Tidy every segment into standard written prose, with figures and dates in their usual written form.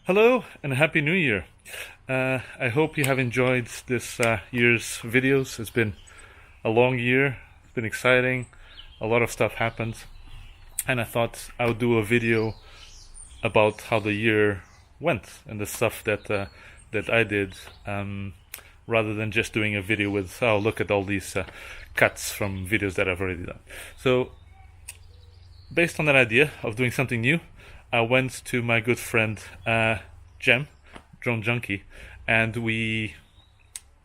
Hello and Happy New Year. I hope you have enjoyed this year's videos. It's been a long year. It's been exciting. A lot of stuff happened. And I thought I would do a video about how the year went and the stuff that I did, rather than just doing a video with, oh, look at all these cuts from videos that I've already done. So, based on that idea of doing something new, I went to my good friend Jem, Drone Junkie, and we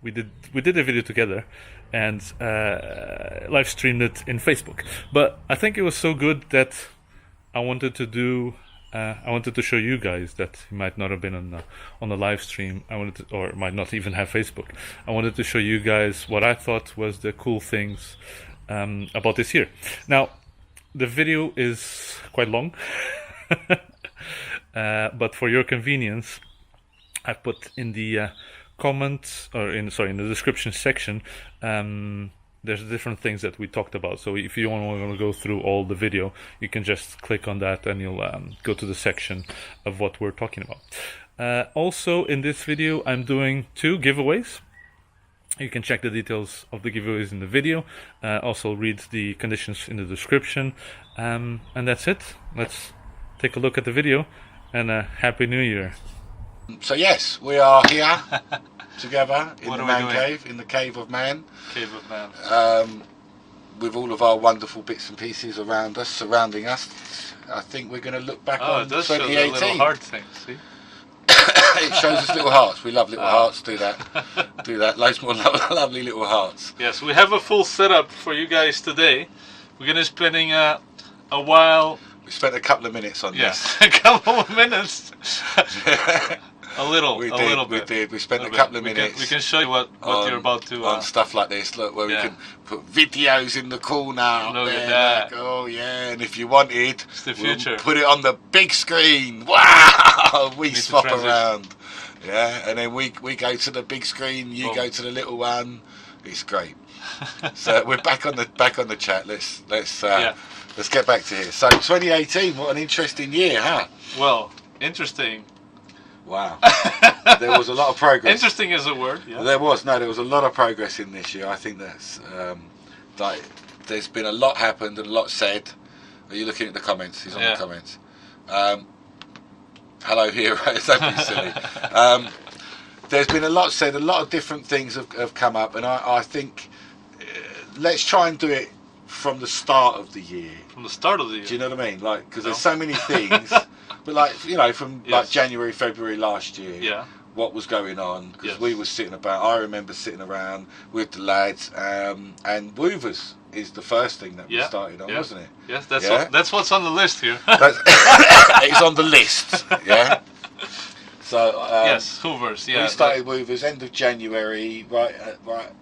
did a video together and live streamed it in Facebook. But I think it was so good that I wanted to show you guys that you might not have been on the live stream. Or might not even have Facebook. I wanted to show you guys what I thought was the cool things about this year. Now, the video is quite long. But for your convenience, I put in the comments, or in the description section, there's different things that we talked about. So if you don't want to go through all the video, you can just click on that and you'll go to the section of what we're talking about. Also, in this video, I'm doing 2 giveaways. You can check the details of the giveaways in the video. Also, read the conditions in the description. And that's it. Let's take a look at the video, and Happy New Year. So yes, we are here together in the man cave, in the cave of man. Cave of man. With all of our wonderful bits and pieces around us, surrounding us. I think we're going to look back on 2018. It does show the little heart thing, see? It shows us little hearts. We love little hearts. Do that. Do that. Loads more lovely little hearts. Yes, we have a full setup for you guys today. We're going to be spending a while. We spent a couple of minutes on this. A couple of minutes. A little bit. We spent a couple of minutes. We can show you what you're about to... on stuff like this, look, where we can put videos in the corner. Look at that. Like, oh yeah, and if you wanted, it's the future. We'll put it on the big screen. Wow! We swap around. Yeah, and then we go to the big screen, you go to the little one. It's great. So we're back on the chat. Let's get back to here. So 2018, what an interesting year, huh? Well, interesting. Wow. There was a lot of progress. Interesting is a word, yeah. There was a lot of progress in this year. I think that's there's been a lot happened and a lot said. Are you looking at the comments? He's on the comments. Hello, heroes. Don't be silly. There's been a lot said, a lot of different things have come up, and I think let's try and do it from the start of the year. From the start of the year? Do you know what I mean? Like, because there's so many things. But like, you know, from like January, February last year, what was going on? Because we were sitting about. I remember sitting around with the lads, and Whoovers is the first thing that we started on, wasn't it? Yes, that's what's on the list here. It's on the list, yeah. So yes, Whoovers. Yeah, we started Whoovers end of January, right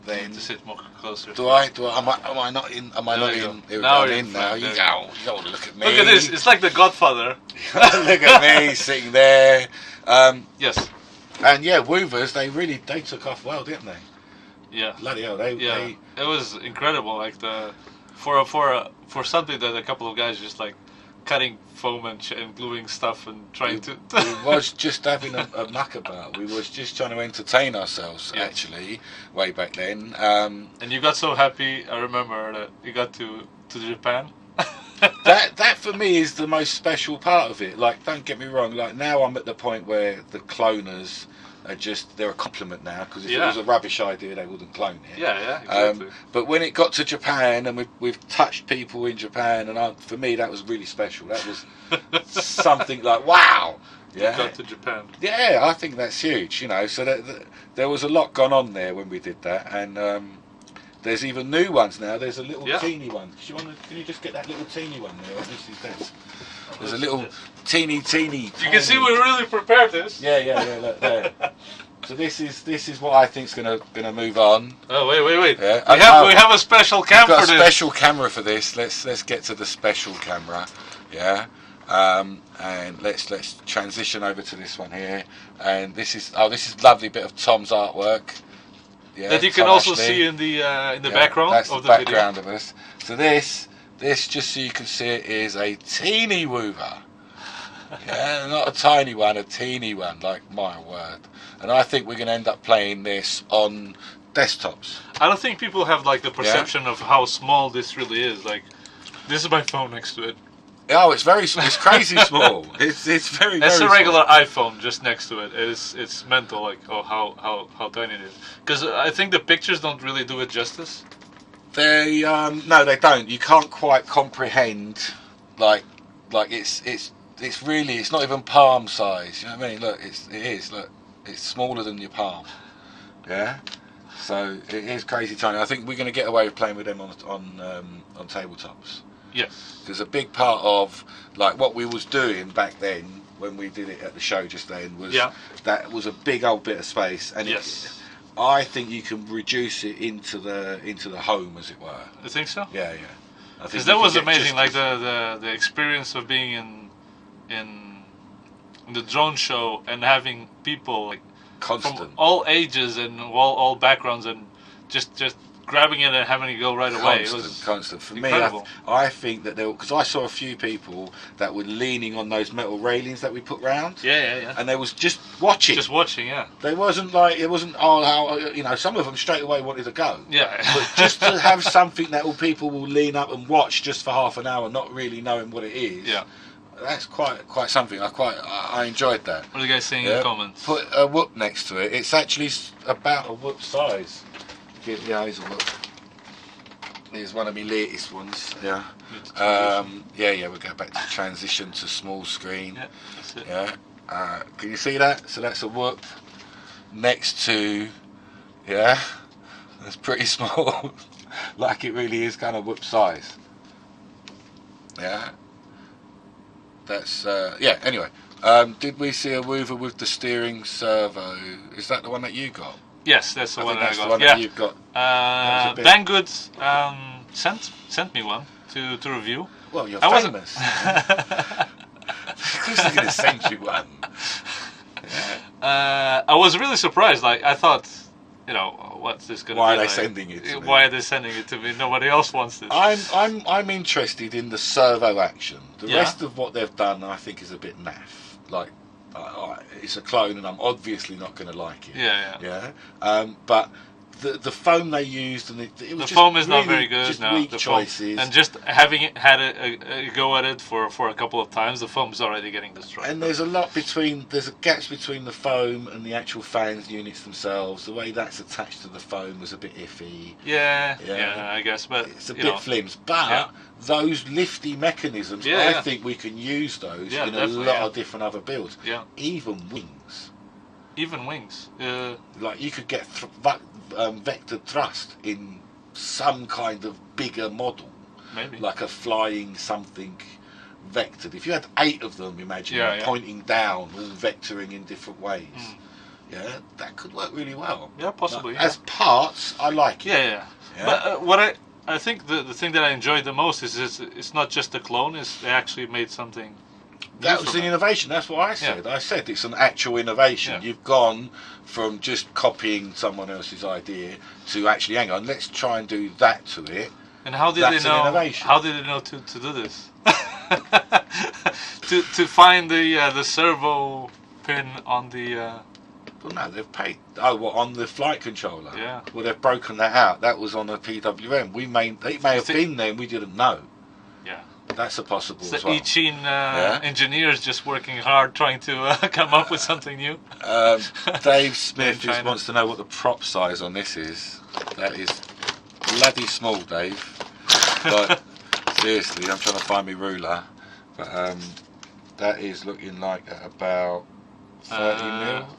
then. You need to sit more closer. Am I not in? Am I not in? Now I'm in now. You don't look at me. Look at this. It's like The Godfather. Look at me sitting there. Yes. And yeah, Whoovers, they took off well, didn't they? Yeah. Bloody hell, it was incredible. Like for something that a couple of guys just like cutting foam and gluing stuff and trying to. We was just having a muck about. We was just trying to entertain ourselves, actually, way back then. And you got so happy. I remember that you got to Japan. that for me is the most special part of it. Like, don't get me wrong. Like, now I'm at the point where the cloners are they're a compliment now, because if it was a rubbish idea, they wouldn't clone it. Yeah, exactly. But when it got to Japan, and we've touched people in Japan, and for me that was really special. That was something like, wow. Yeah. You got to Japan. Yeah, I think that's huge. You know, so there was a lot gone on there when we did that, and there's even new ones now. There's a little teeny one. Can you just get that little teeny one there? There's a little teeny. You can see we really prepared this. Yeah. Look there. So this is what I think's gonna move on. Oh wait. Yeah. We have a special camera for this. We've got a special camera for this. Let's get to the special camera. Yeah. And let's transition over to this one here. And this is lovely bit of Tom's artwork. Yeah, that you can also see in the background of the background of us. So this just so you can see it is a teeny Whoover. Yeah, not a tiny one, a teeny one, like my word. And I think we're going to end up playing this on desktops. I don't think people have like the perception of how small this really is. Like, this is my phone next to it. Oh, it's crazy small. It's very, It's very a regular small. iPhone just next to it. It's mental, like, oh, how tiny it is. Because I think the pictures don't really do it justice. They no, they don't. You can't quite comprehend like it's really, it's not even palm size. You know what I mean? Look, it's smaller than your palm. Yeah. So it is crazy tiny. I think we're going to get away with playing with them on tabletops. Yes. Because a big part of like what we was doing back then when we did it at the show just then was that was a big old bit of space, and I think you can reduce it into the home, as it were. You think so? Yeah. Because that was amazing, like the experience of being in the drone show and having people like constant from all ages and all backgrounds and just grabbing it and having it go right away. It was constant. For incredible. me, I think that because I saw a few people that were leaning on those metal railings that we put round. Yeah. And they was just watching. Just watching, yeah. They wasn't like, it wasn't, oh, how, you know, some of them straight away wanted to go. Yeah. But just to have something that people will lean up and watch just for half an hour, not really knowing what it is. Yeah. That's quite something. I enjoyed that. What are you guys saying in the comments? Put a whoop next to it. It's actually about a whoop size. Give the eyes a look. Here's one of my latest ones. Yeah. We'll go back to transition to small screen. Yeah, that's it. Yeah. Can you see that? So that's a whoop next to. Yeah. That's pretty small. Like it really is kind of whoop size. Yeah. That's Anyway, did we see a Whoover with the steering servo? Is that the one that you got? Yes, that's the one I got. That's the one that you've got. Banggood sent me one to review. Well, you're famous. Of course they're going to send you one. I was really surprised. Like, I thought, you know, what's this going to be? Why are they sending it to me? Why are they sending it to me? Nobody else wants this. I'm interested in the servo action. The rest of what they've done, I think, is a bit naff. Like, it's a clone, and I'm obviously not going to like it. Yeah. But the foam they used, and it was the just foam is really not very good. just No, weak the choices. Foam, and just having had a go at it for a couple of times, the foam's already getting destroyed. And there's gaps between the foam and the actual fans units themselves. The way that's attached to the foam was a bit iffy. Yeah, I guess, but it's a bit flimsy. But those lifty mechanisms, I think we can use those in a lot of different other builds. Yeah, even wings. Like you could get vector thrust in some kind of bigger model, maybe like a flying something vectored. If you had 8 of them, imagine pointing down, all vectoring in different ways. That could work really well. Yeah, possibly. As parts, I like it. Yeah. But what I think the thing that I enjoyed the most is it's not just a clone. They actually made something. That was an innovation. That's what I said. I said it's an actual innovation. You've gone from just copying someone else's idea to actually, hang on, let's try and do that to it. And how did they know? How did they know to do this? to find the servo pin on the. Well, no, they've paid. Oh, what, on the flight controller? Yeah. Well, they've broken that out. That was on a PWM. It may have been there and we didn't know. Yeah. That's a possible it's as well. I-Ching engineers just working hard trying to come up with something new. Dave Smith just wants to know what the prop size on this is. That is bloody small, Dave. But seriously, I'm trying to find my ruler. But that is looking like about 30 mil.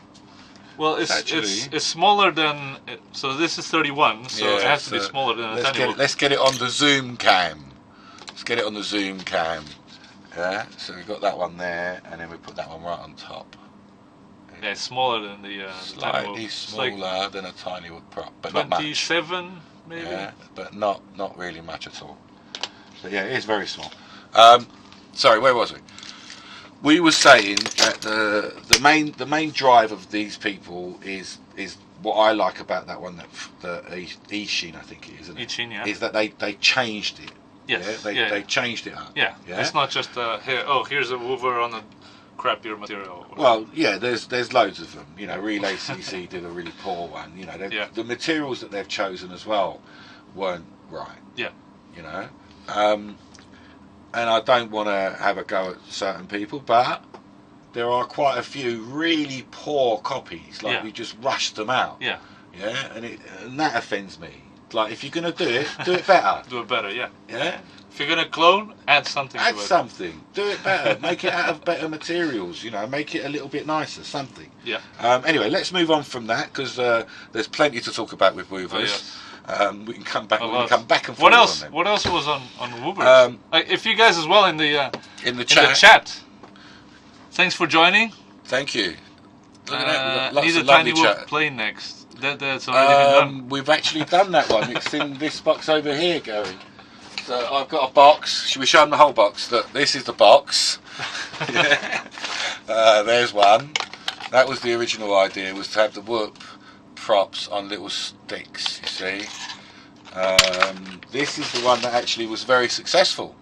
Well, it's smaller than. So this is 31, so it has to be smaller than a tiny one. Let's get it on the zoom cam. Let's get it on the zoom cam. Yeah, so we've got that one there, and then we put that one right on top. Yeah, it's smaller than the slightly smaller than a tiny wood prop, but not much. 27 maybe. Yeah, but not really much at all. So yeah, it is very small. Sorry, where was we? We were saying that the main drive of these people is what I like about that one, the E-Ching, I think it is, isn't it? E-Ching, yeah. Is that they changed it. Yes. Yeah? They changed it up. Yeah. It's not just here's a Whoover crappier material? Well, yeah, there's loads of them. You know, Relay CC did a really poor one. You know, the materials that they've chosen as well weren't right. Yeah. You know, and I don't want to have a go at certain people, but there are quite a few really poor copies. Like we just rushed them out. Yeah. Yeah, and that offends me. Like, if you're gonna do it better. Do it better. Yeah. Yeah. If you're gonna clone, add something to it. Add something. Do it better. Make it out of better materials. You know, make it a little bit nicer. Something. Yeah. Anyway, let's move on from that because there's plenty to talk about with Whoovers. Oh, yes. We can come back. We can come back and forth. What else? On them. What else was on Whoovers? Like, if you guys as well in the chat. Thanks for joining. Thank you. Look at that. We've got lots need of a tiny lovely chat. play next. That's already been done. We've actually done that one. It's in this box over here, Gary. So I've got a box. Should we show them the whole box? Look, this is the box. There's one. That was the original idea, was to have the whoop props on little sticks, you see. This is the one that actually was very successful.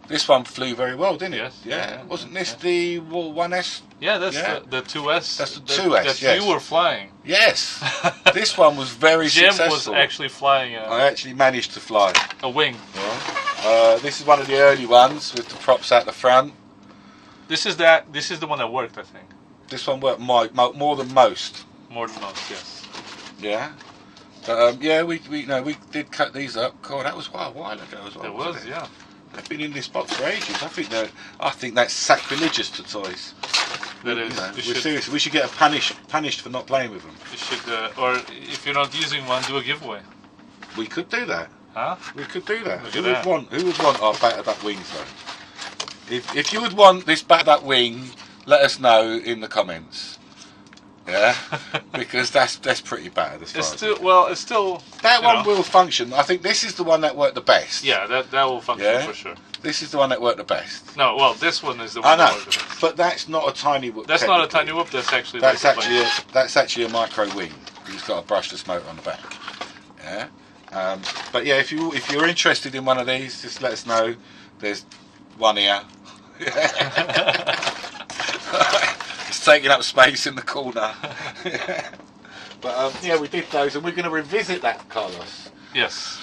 This one flew very well, didn't it? Yes. Yeah. Wasn't this the 1S? Yeah, that's the 2S. That's the 2S, that yes. you were flying. Yes. This one was very Jim successful. was actually flying I actually managed to fly. a wing. Yeah. This is one of the early ones with the props out the front. This is the one that worked, I think. This one worked more than most. More than most, yes. Yeah. But yeah, we did cut these up. God, that was a while ago as well. It was, yeah. They've been in this box for ages. I think that's sacrilegious to toys. That is. We're serious. We should get punished for not playing with them. You should, or if you're not using one, do a giveaway. We could do that. Huh? We could do that. Look Who at would want our battered up wings though? If you would want this battered up wing, let us know in the comments. Yeah, because that's pretty bad as far. It's still. That one will function. I think this is the one that worked the best. Yeah, that will function for sure. This is the one that worked the best. No, well, this one is the one that worked the best. But that's not a tiny whoop. That's not a tiny whoop. That's actually. That's actually a micro wing. It's got a brushless motor on the back. Yeah. But yeah, if you're interested in one of these, just let us know. There's one here. It's taking up space in the corner. But yeah, we did those, and we're going to revisit that, Carlos. Yes.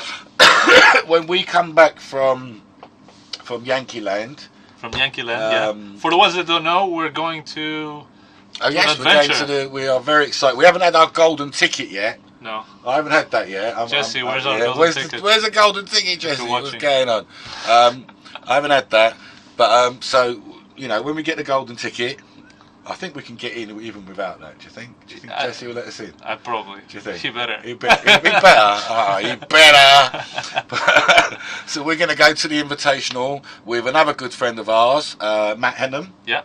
When we come back from Yankee Land. From Yankee Land, yeah. For the ones that don't know, we're going to. Oh yes, we're going we are very excited. We haven't had our golden ticket yet. No. I haven't had that yet. Jesse, where's our golden ticket? Where's the golden ticket, Jesse? What's going on? I haven't had that, but so when we get the golden ticket. I think we can get in even without that. Do you think? Do you think Jesse will let us in? Probably. Do you think? He better. He better. Oh, he better. So we're going to go to the Invitational with another good friend of ours, Matt Henham. Yeah.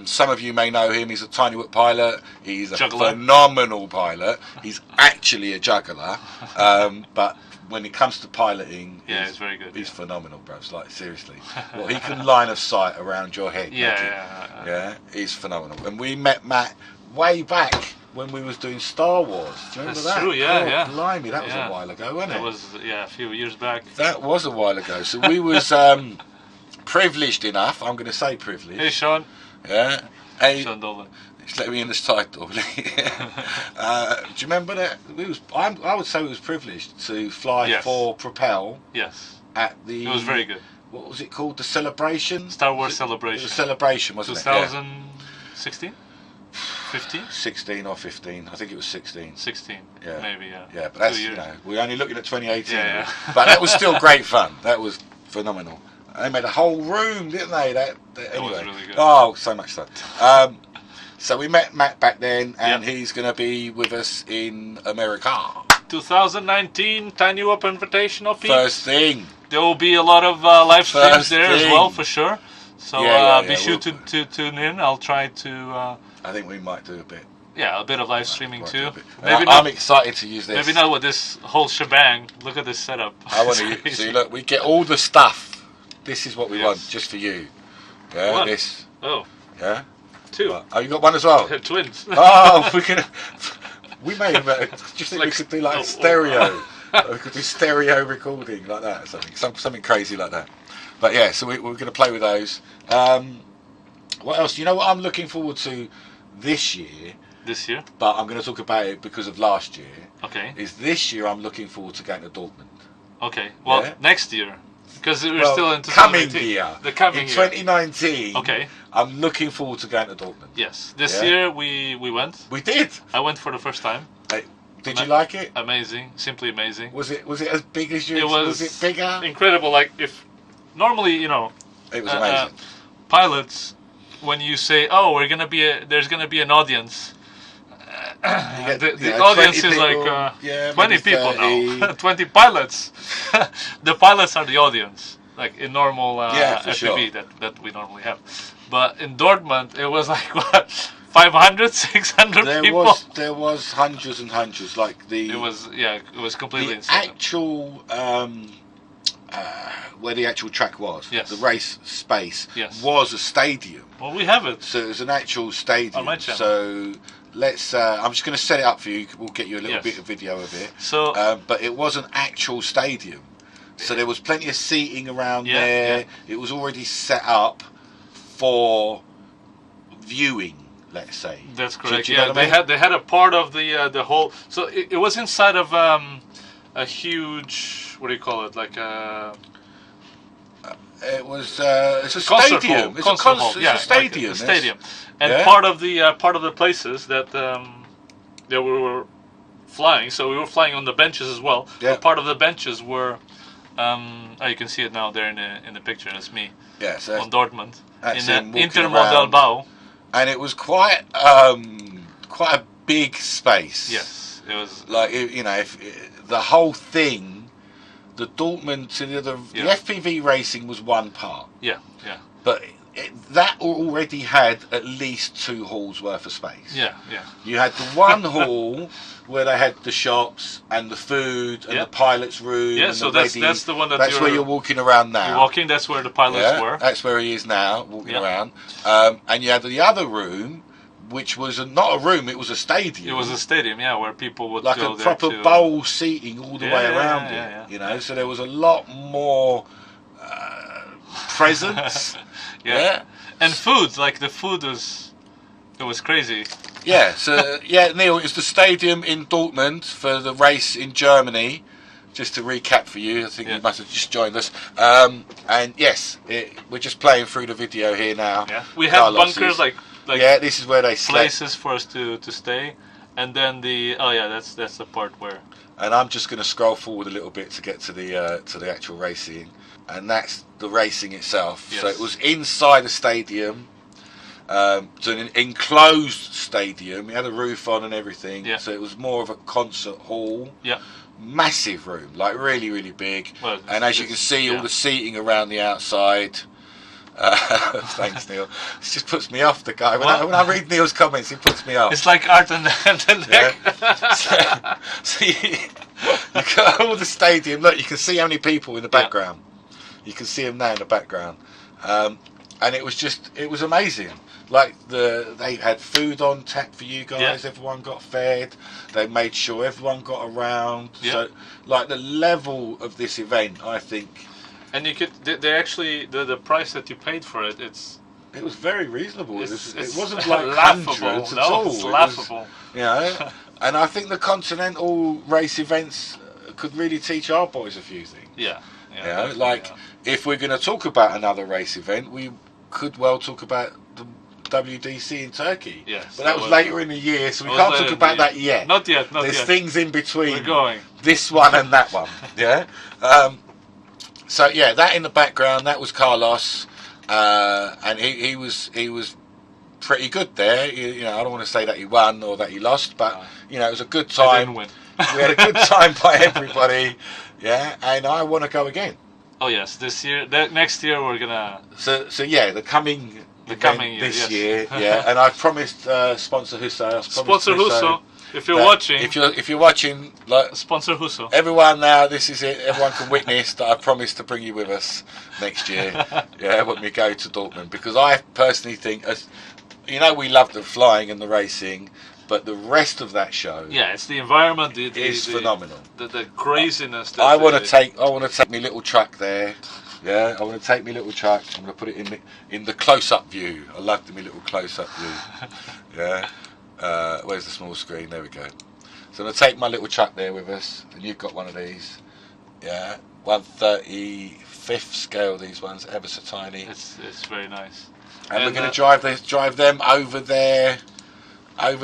Some of you may know him. He's a tiny whip pilot. He's a juggler. Phenomenal pilot. He's actually a juggler. But when it comes to piloting, it's very good. He's phenomenal, bro. Like, seriously. Well, he can line of sight around your head. Yeah, he's phenomenal. And we met Matt way back when we was doing Star Wars. Do you remember that? That's true, yeah. Blimey, that was a while ago, wasn't it? That was, a few years back. That was a while ago. So we was privileged enough. I'm going to say privileged. Hey, Sean. Yeah. Hey, Sean Dolan. Just let me in this title. Do you remember that? I would say we was privileged to fly for Propel. Yes. At the. It was very good. What was it called? The Celebration? Star Wars Celebration. The Celebration, wasn't 2016? 15? 16 or 15. I think it was 16. 16. Yeah. Maybe, yeah. Yeah, but that's, we're only looking at 2018. Yeah. But that was still great fun. That was phenomenal. They made a whole room, didn't they? Anyway. It was really good. Oh, so much fun. So we met Matt back then, and he's going to be with us in America. 2019 Tiny Whoop Invitational. First thing. There will be a lot of live streams there as well, for sure. So be sure to tune in. I'll try to. I think we might do a bit. Yeah, a bit of live streaming too. Maybe I'm excited to use this. Maybe not with this whole shebang. Look at this setup. I want to see. Look, we get all the stuff. This is what we want, just for you. Yeah, one. This. Oh. Yeah. Two. Oh, you got one as well? Twins. Oh, we may have. Just think we could do like stereo. We could do stereo recording like that, or something crazy like that. But yeah, so we're going to play with those. What else? You know what I'm looking forward to this year? This year? But I'm going to talk about it because of last year. Okay. Is this year I'm looking forward to going to Dortmund. Okay. Well, next year. Because we're still in 2019. Coming year. The coming in year. 2019. Okay. I'm looking forward to going to Dortmund. Yes. This year we went. We did. I went for the first time. Did you like it? Amazing. Simply amazing. Was it as big as you? Was it bigger? Incredible. Like if normally, you know, it was amazing. Pilots, when you say, "Oh, there's gonna be an audience," the audience is like 20 people now, 20 pilots. The pilots are the audience, like in normal FPV that we normally have. But in Dortmund, it was like what, 500, 600 people. There was hundreds and hundreds. Like it was completely insane. Actual where the actual track was, the race space was a stadium. Well, we have it. So it was an actual stadium. On my channel. So let's. I'm just going to set it up for you. We'll get you a little bit of video of it. So, but it was an actual stadium. So there was plenty of seating around there. Yeah. It was already set up for viewing. Let's say. That's correct. You know they had a part of the whole. So it was inside of a huge. What do you call it? Like a. It was. It's a stadium. It's a stadium. Like a stadium. And part of the places that we were flying. So we were flying on the benches as well. Yeah. But part of the benches were. You can see it now there in the picture. That's me. Yeah. So on Dortmund in the Intermodellbau. And it was quite a big space. Yes, it was like if the whole thing, the Dortmund to the FPV racing was one part. Yeah. But that already had at least 2 halls worth of space. Yeah. You had the one hall where they had the shops and the food and the pilot's room. Yeah, so that's the one that's where you're walking around now. You're walking. That's where the pilots were. That's where he is now, walking around. And you had the other room, which was not a room; it was a stadium. It was a stadium, where people would like go a proper there bowl seating all the way around it. You know, so there was a lot more presence. And food, like the food was crazy. Yeah, so Neil, it's the stadium in Dortmund for the race in Germany. Just to recap for you, I think you must have just joined us. And yes, we're just playing through the video here now. Yeah, we have bunkers like this is where they places for us to stay, and then that's the part where. And I'm just going to scroll forward a little bit to get to the actual racing, and that's the racing itself. Yes. So it was inside a stadium. So an enclosed stadium. It had a roof on and everything. Yeah. So it was more of a concert hall. Yeah. Massive room, like really, really big. Well, and as you can see, all the seating around the outside. Thanks, Neil. It just puts me off. The guy when I read Neil's comments, it puts me off. It's like art and neck. So you got all the stadium. Look, you can see how many people in the background. You can see them now in the background. And it was amazing. Like they had food on tap for you guys. Everyone got fed. They made sure everyone got around. So like the level of this event, I think. And you could they actually the price that you paid for it. It was very reasonable. It wasn't like hundreds at all. It's laughable. And I think the continental race events could really teach our boys a few things. If we're going to talk about another race event, we could well talk about the WDC in Turkey. Yes, but that was later in the year, so we can't talk about that yet. Not yet. There's things in between. We're going. This one and that one. So that in the background, that was Carlos, and he was pretty good there. I don't want to say that he won or that he lost, but it was a good time. I didn't win. We had a good time by everybody. And I want to go again. Oh yes, this year. Next year we're gonna. So the coming year, this year, and I promised sponsor Husso. Sponsor Husso. If you're watching, if you're watching, like sponsor Husso. Everyone now, this is it. Everyone can witness that I promised to bring you with us next year. When we go to Dortmund, because I personally think, we love the flying and the racing. But the rest of that show, it's the environment. Is phenomenal. The craziness. I want to take my little truck there, Yeah, I want to take my little truck. I'm going to put it in the close-up view. I love my little close-up view. Yeah. Where's the small screen? There we go. So I'm going to take my little truck there with us, and you've got one of these. Yeah. 1/35th scale. These ones, ever so tiny. It's very nice. And we're going to drive them over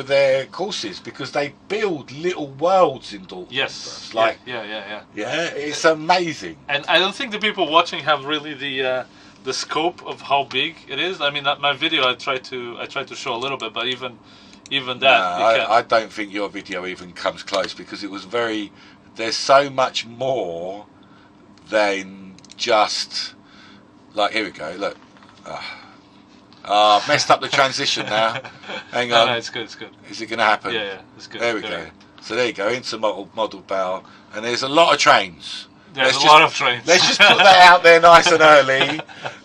their courses, because they build little worlds in Dortmund. Yes. Like, yeah. Yeah, it's amazing. And I don't think the people watching have really the scope of how big it is. I mean, my video I tried to show a little bit, but even that. No, I don't think your video even comes close, because it was very. There's so much more than just like, here we go. Look. I've messed up the transition now. Hang on. No, it's good. Is it going to happen? Yeah, it's good. There we go. So there you go, into model bow, and there's a lot of trains. There's a lot of trains. Let's just put that out there nice and early.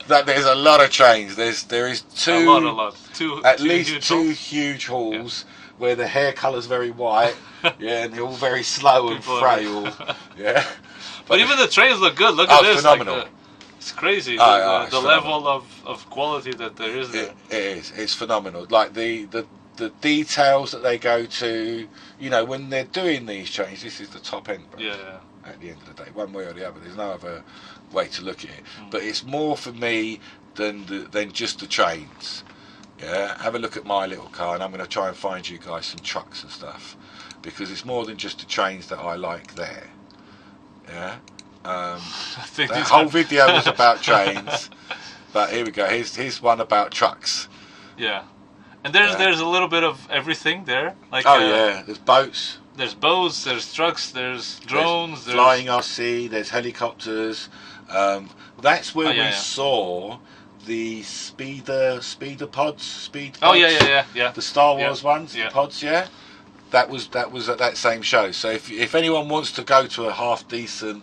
That there's a lot of trains. There is two. A lot. At least two huge halls where the hair colour's very white. Yeah, and they're all very slow and frail. Yeah. But even the trains look good. Look at this. Phenomenal. Like it's crazy. It's the level of quality that there is there. It is. It's phenomenal. Like the details that they go to. You know, when they're doing these trains, this is the top end. Bro. Yeah. At the end of the day, one way or the other, there's no other way to look at it. But it's more for me than just the trains. Yeah, have a look at my little car, and I'm going to try and find you guys some trucks and stuff, because it's more than just the trains that I like there. Yeah, that whole video was about trains, but here we go. Here's one about trucks. Yeah, and there's a little bit of everything there. Like there's boats. There's boats, there's trucks, there's drones, there's flying RC, there's helicopters. That's where we saw the speeder pods. Oh yeah. The Star Wars ones, the pods. Yeah, that was at that same show. So if anyone wants to go to a half decent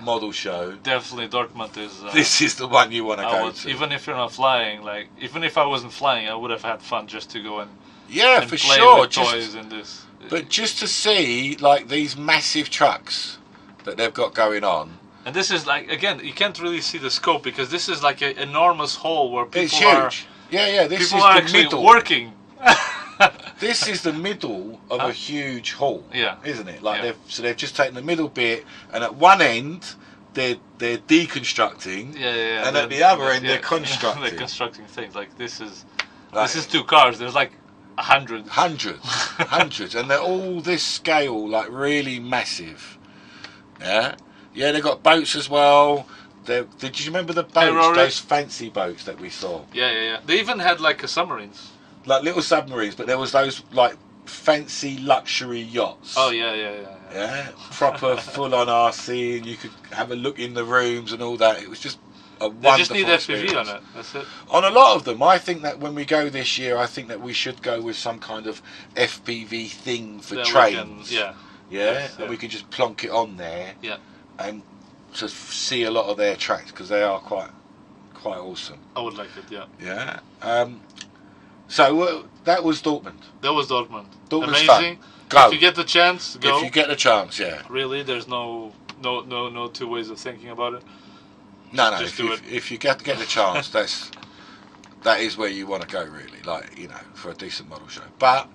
model show, definitely Dortmund is. This is the one you want to go to. Even if you're not flying, like even if I wasn't flying, I would have had fun just to go and for play sure. With toys and this. But just to see like these massive trucks that they've got going on. And this is like, again, you can't really see the scope, because this is like an enormous hall where people it's huge. This people is are the actually middle. working. This is the middle of a huge hall, isn't it? Like they've just taken the middle bit, and at one end they're deconstructing, and at the other end they're constructing. They're constructing things. Like this is two cars. There's like hundreds, and they're all this scale, like really massive. Yeah, they've got boats as well. Did you remember the boats? Those fancy boats that we saw. Yeah. They even had like submarines. Like little submarines, but there was those like fancy luxury yachts. Oh yeah. Proper full-on RC, and you could have a look in the rooms and all that. It was just a wonderful They just need experience. FPV on it. That's it. On a lot of them, I think that when we go this year, I think that we should go with some kind of FPV thing for trains. And we can just plonk it on there. Yeah. And to see a lot of their tracks, because they are quite awesome. I would like it. Yeah. So that was Dortmund. Dortmund's amazing. Fun. Go. If you get the chance, go. If you get the chance, Really, there's no two ways of thinking about it. No. If you get the chance, that is where you want to go, really. Like, you know, for a decent model show. But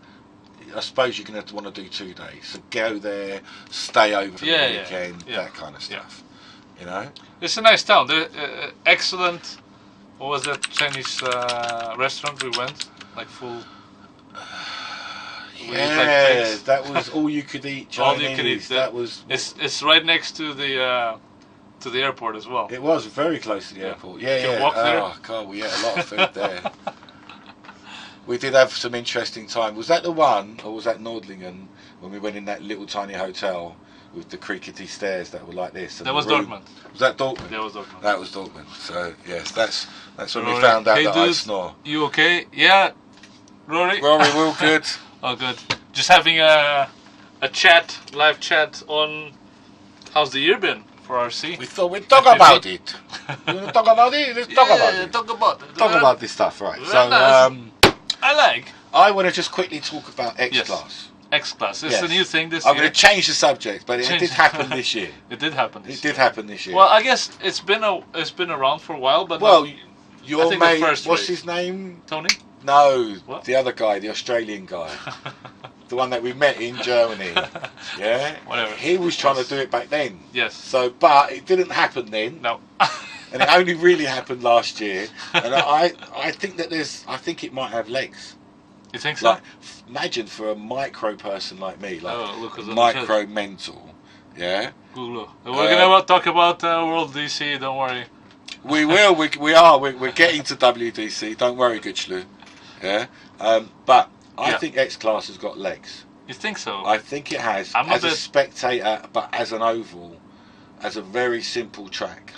I suppose you're going to want to do 2 days. So go there, stay over for the weekend, that kind of stuff. You know? It's a nice town. Excellent. What was that Chinese restaurant we went? Like full. That was all you could eat Chinese. All you could eat. That was. It's right next to the airport as well. It was very close to the airport. Yeah. Walk there? Oh God, we ate a lot of food there. We did have some interesting time. Was that the one, or was that Nordlingen, when we went in that little tiny hotel with the creaky stairs that were like this? That was Dortmund. Was that Dortmund? That was Dortmund. That was Dortmund. So yes, that's when we found out that I snore. You okay? Yeah, Rory. We're all good. Oh, good. Just having a live chat on how's the year been for RC. We thought we'd talk about it. You want to talk about it? Let's talk about it. Talk about this stuff, right? So I want to just quickly talk about XClass. Yes. XClass. It's a new thing this I'm year. going to change the subject, but it did happen this year. It did happen this year. It did happen this year. Well, I guess it's been around for a while, but your think mate, the first what's race. his name? Tony? No, What? the other guy, the Australian guy. The one that we met in Germany. Yeah? Whatever. He was trying to do it back then. Yes. So, but it didn't happen then. No. And it only really happened last year. And I think that I think it might have legs. You think so? Like, imagine for a micro person like me, like micro mental, yeah. We're gonna talk about World DC. Don't worry. We will. We're getting to WDC. Don't worry, Gutschlu. Yeah. But I think XClass has got legs. You think so? I think it has. As a spectator, but as an oval, as a very simple track,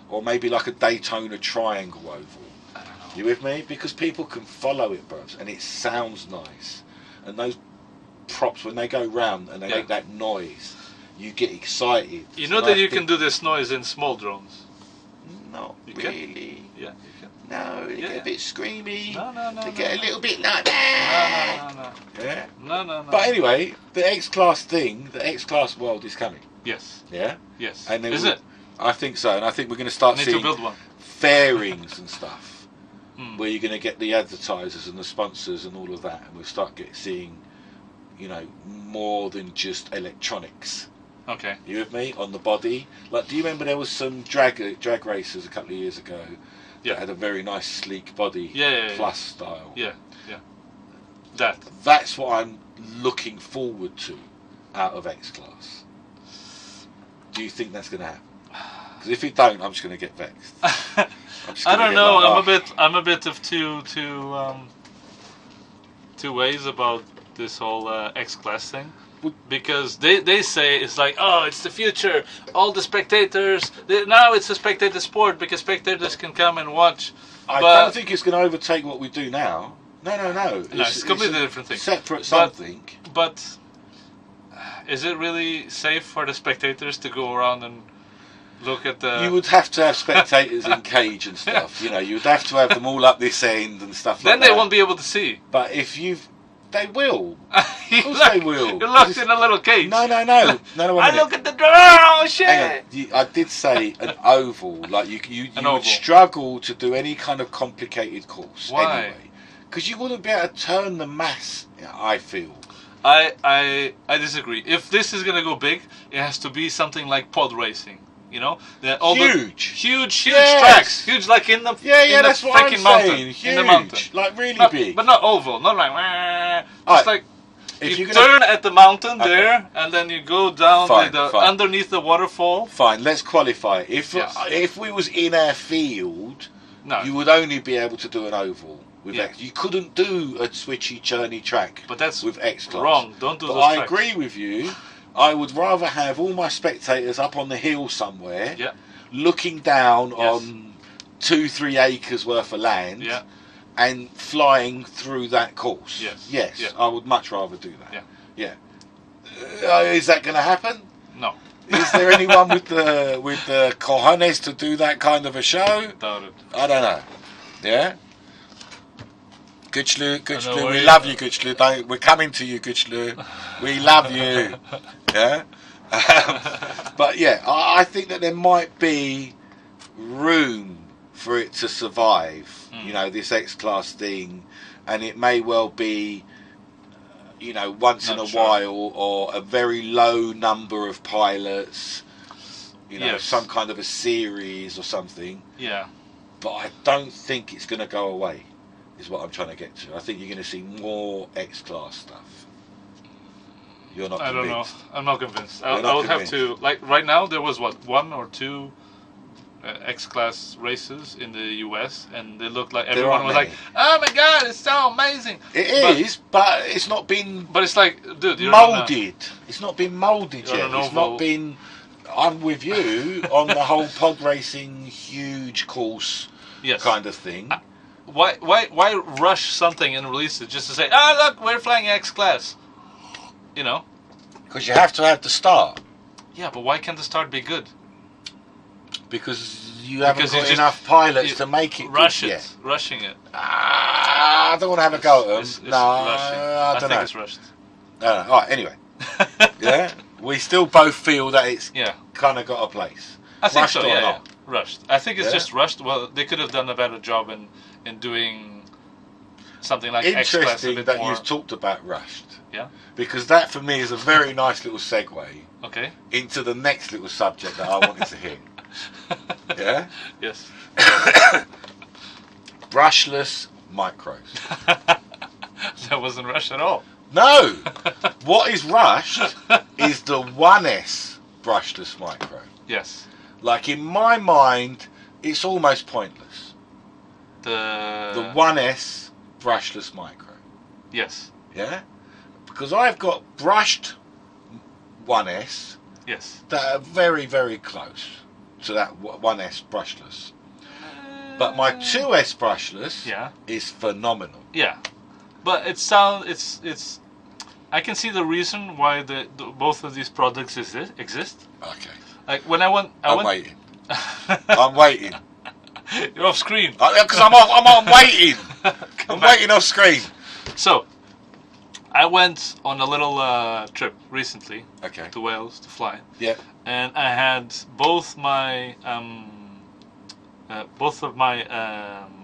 or maybe like a Daytona triangle oval. You with me? Because people can follow it, bros, and it sounds nice. And those props, when they go round and they make that noise, you get excited. You know that you can do this noise in small drones? Not you really. Can? Yeah, you can. No, they get a bit screamy. No. They get a little bit like that. No. Yeah? No. But anyway, the XClass thing, the XClass world is coming. Yes. Yeah? Yes. And is it? I think so, and I think we're going to start seeing to build one. fairings and stuff. Where you're going to get the advertisers and the sponsors and all of that, and we'll start seeing, more than just electronics. Okay. You with me on the body? Like, do you remember there was some drag racers a couple of years ago that had a very nice sleek body, plus style. Yeah. That's what I'm looking forward to out of XClass. Do you think that's going to happen? Because if it don't, I'm just going to get vexed. I don't know. I'm a bit of two ways about this whole XClass thing, because they say it's like, oh, it's the future. All the spectators now it's a spectator sport because spectators can come and watch. I don't think it's going to overtake what we do now. No. It's a completely different thing. Separate something. But is it really safe for the spectators to go around and look at the... You would have to have spectators in cage and stuff. You would have to have them all up this end and stuff like that. Then they won't be able to see. But they will. Of course they will. You're locked in a little cage. No. I look at the drone. Oh, shit. Hang on. I did say an oval. Like you would struggle to do any kind of complicated course. Why? Anyway. Because you wouldn't be able to turn the mass, I feel. I disagree. If this is going to go big, it has to be something like pod racing. Huge tracks, huge like in the that's what I'm mountain, saying. Huge, in the mountain, like really big, but not oval, not like just like if you turn at the mountain there, and then you go down underneath the waterfall. Fine, let's qualify. If we was in our field, you would only be able to do an oval with X. You couldn't do a switchy churny track. But that's with XClass. Wrong. Don't do but those I tracks. agree with you. I would rather have all my spectators up on the hill somewhere, looking down on 2-3 acres worth of land, and flying through that course. Yes, I would much rather do that. Is that going to happen? No. Is there anyone with the cojones to do that kind of a show? Doubt it. I don't know. Yeah. Gutschlu, we love you, Gutschlu. We're coming to you, Gutschlu. We love you. Yeah. But I think that there might be room for it to survive. This XClass thing, and it may well be, once in a while, or a very low number of pilots. Some kind of a series or something. Yeah. But I don't think it's going to go away. Is what I'm trying to get to. I think you're going to see more XClass stuff. You're not convinced? I don't know. I'm not convinced. I would have to... Like, right now, there was, 1 or 2 XClass races in the US, and they looked like... Everyone was like, oh my god, it's so amazing! But it's not been... But it's like, dude, you're moulded. It's not been moulded yet. It's not been... I'm with you on the whole pod racing huge course kind of thing. Why rush something and release it just to say, look, we're flying XClass? Because you have to have the start. Yeah, but why can't the start be good? Because you haven't got enough pilots to make it rushing it. I don't want to have a go at them. I don't know. I think it's rushed. Alright, anyway. Yeah? We still both feel that it's kind of got a place. I think Rushed so, or yeah, not? Rushed. I think it's just rushed. Well, they could have done a better job in doing something like XClass a Interesting bit that more. you've talked about rushed. Yeah. Because that for me is a very nice little segue Okay. into the next little subject that I wanted to hit. Yeah? Yes. Brushless micros. That wasn't rushed at all. No! What is rushed is the 1S brushless micro. Yes. Like in my mind, it's almost pointless. The 1S brushless micro. Yes. Yeah? Because I've got brushed 1S Yes. that are very, very close to that 1S brushless. But my 2S brushless is phenomenal. Yeah. But it's I can see the reason why the both of these products exist. Okay. Like when I'm waiting. I'm waiting. You're off screen. Because I'm waiting. I'm waiting off screen. So, I went on a little trip recently to Wales to fly. Yeah. And I had both my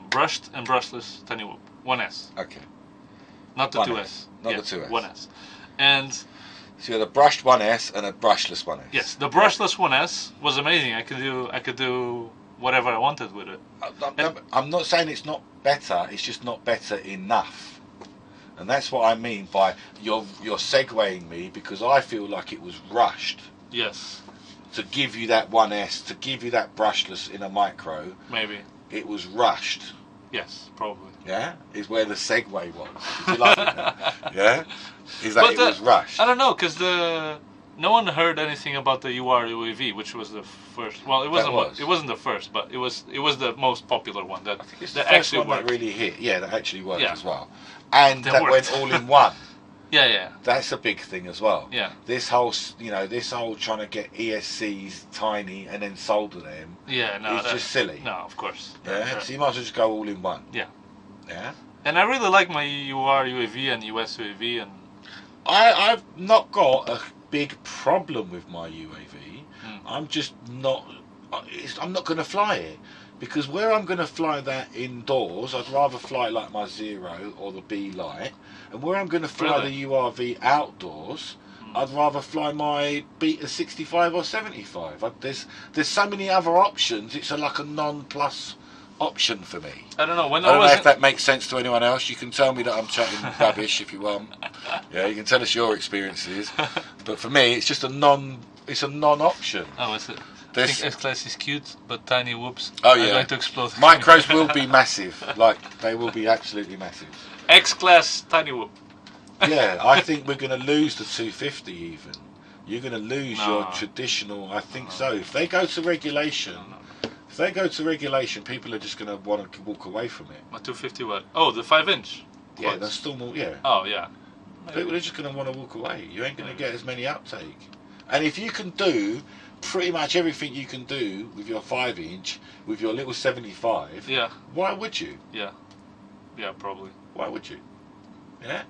brushed and brushless Tiny Whoop 1S. Okay. Not the 2S. Not the 2S. 1S. And so you had a brushed 1S and a brushless 1S. yes, the brushless 1S was amazing. I could do whatever I wanted with it. I'm not saying it's not better. It's just not better enough. And that's what I mean by you're segueing me, because I feel like it was rushed. Yes. To give you that 1S, to give you that brushless in a micro. Maybe. It was rushed. Yes, probably. Yeah? Is where the segue was. Did you like that? Yeah? Is that it was rushed? I don't know, because no one heard anything about the UAV, which was the first. Well, it wasn't the first, but it was the most popular one that actually worked. That really hit. Yeah, that actually worked as well. And that went all in one. Yeah. That's a big thing as well. Yeah. This whole trying to get ESCs tiny and then solder them. Yeah, no. It's just silly. No, of course. Yeah. So you might as well just go all in one. Yeah. Yeah. And I really like my UAV and US UAV, and I've not got a big problem with my UAV. I'm just not. I'm not going to fly it. Because where I'm going to fly that indoors, I'd rather fly like my Zero or the B Light. And where I'm going to fly the URV outdoors, I'd rather fly my Beta 65 or 75. There's so many other options. It's like a non-plus option for me. I don't know. I don't know if that makes sense to anyone else. You can tell me that I'm chatting rubbish if you want. Yeah, you can tell us your experiences. But for me, it's just a non-option. Oh, is it? I think XClass is cute, but Tiny Whoops are going to explode. Micros will be massive. Like, they will be absolutely massive. XClass Tiny Whoop. Yeah, I think we're going to lose the 250 even. You're going to lose your traditional, I think so. If they go to regulation, people are just going to want to walk away from it. My 250 what? Oh, the 5-inch? Yeah, that's still more, yeah. Oh, yeah. People are just going to want to walk away. You ain't going to get as many uptake. And if you can do pretty much everything you can do with your 5-inch, with your little 75, why would you? Yeah, probably. Why would you? Yeah?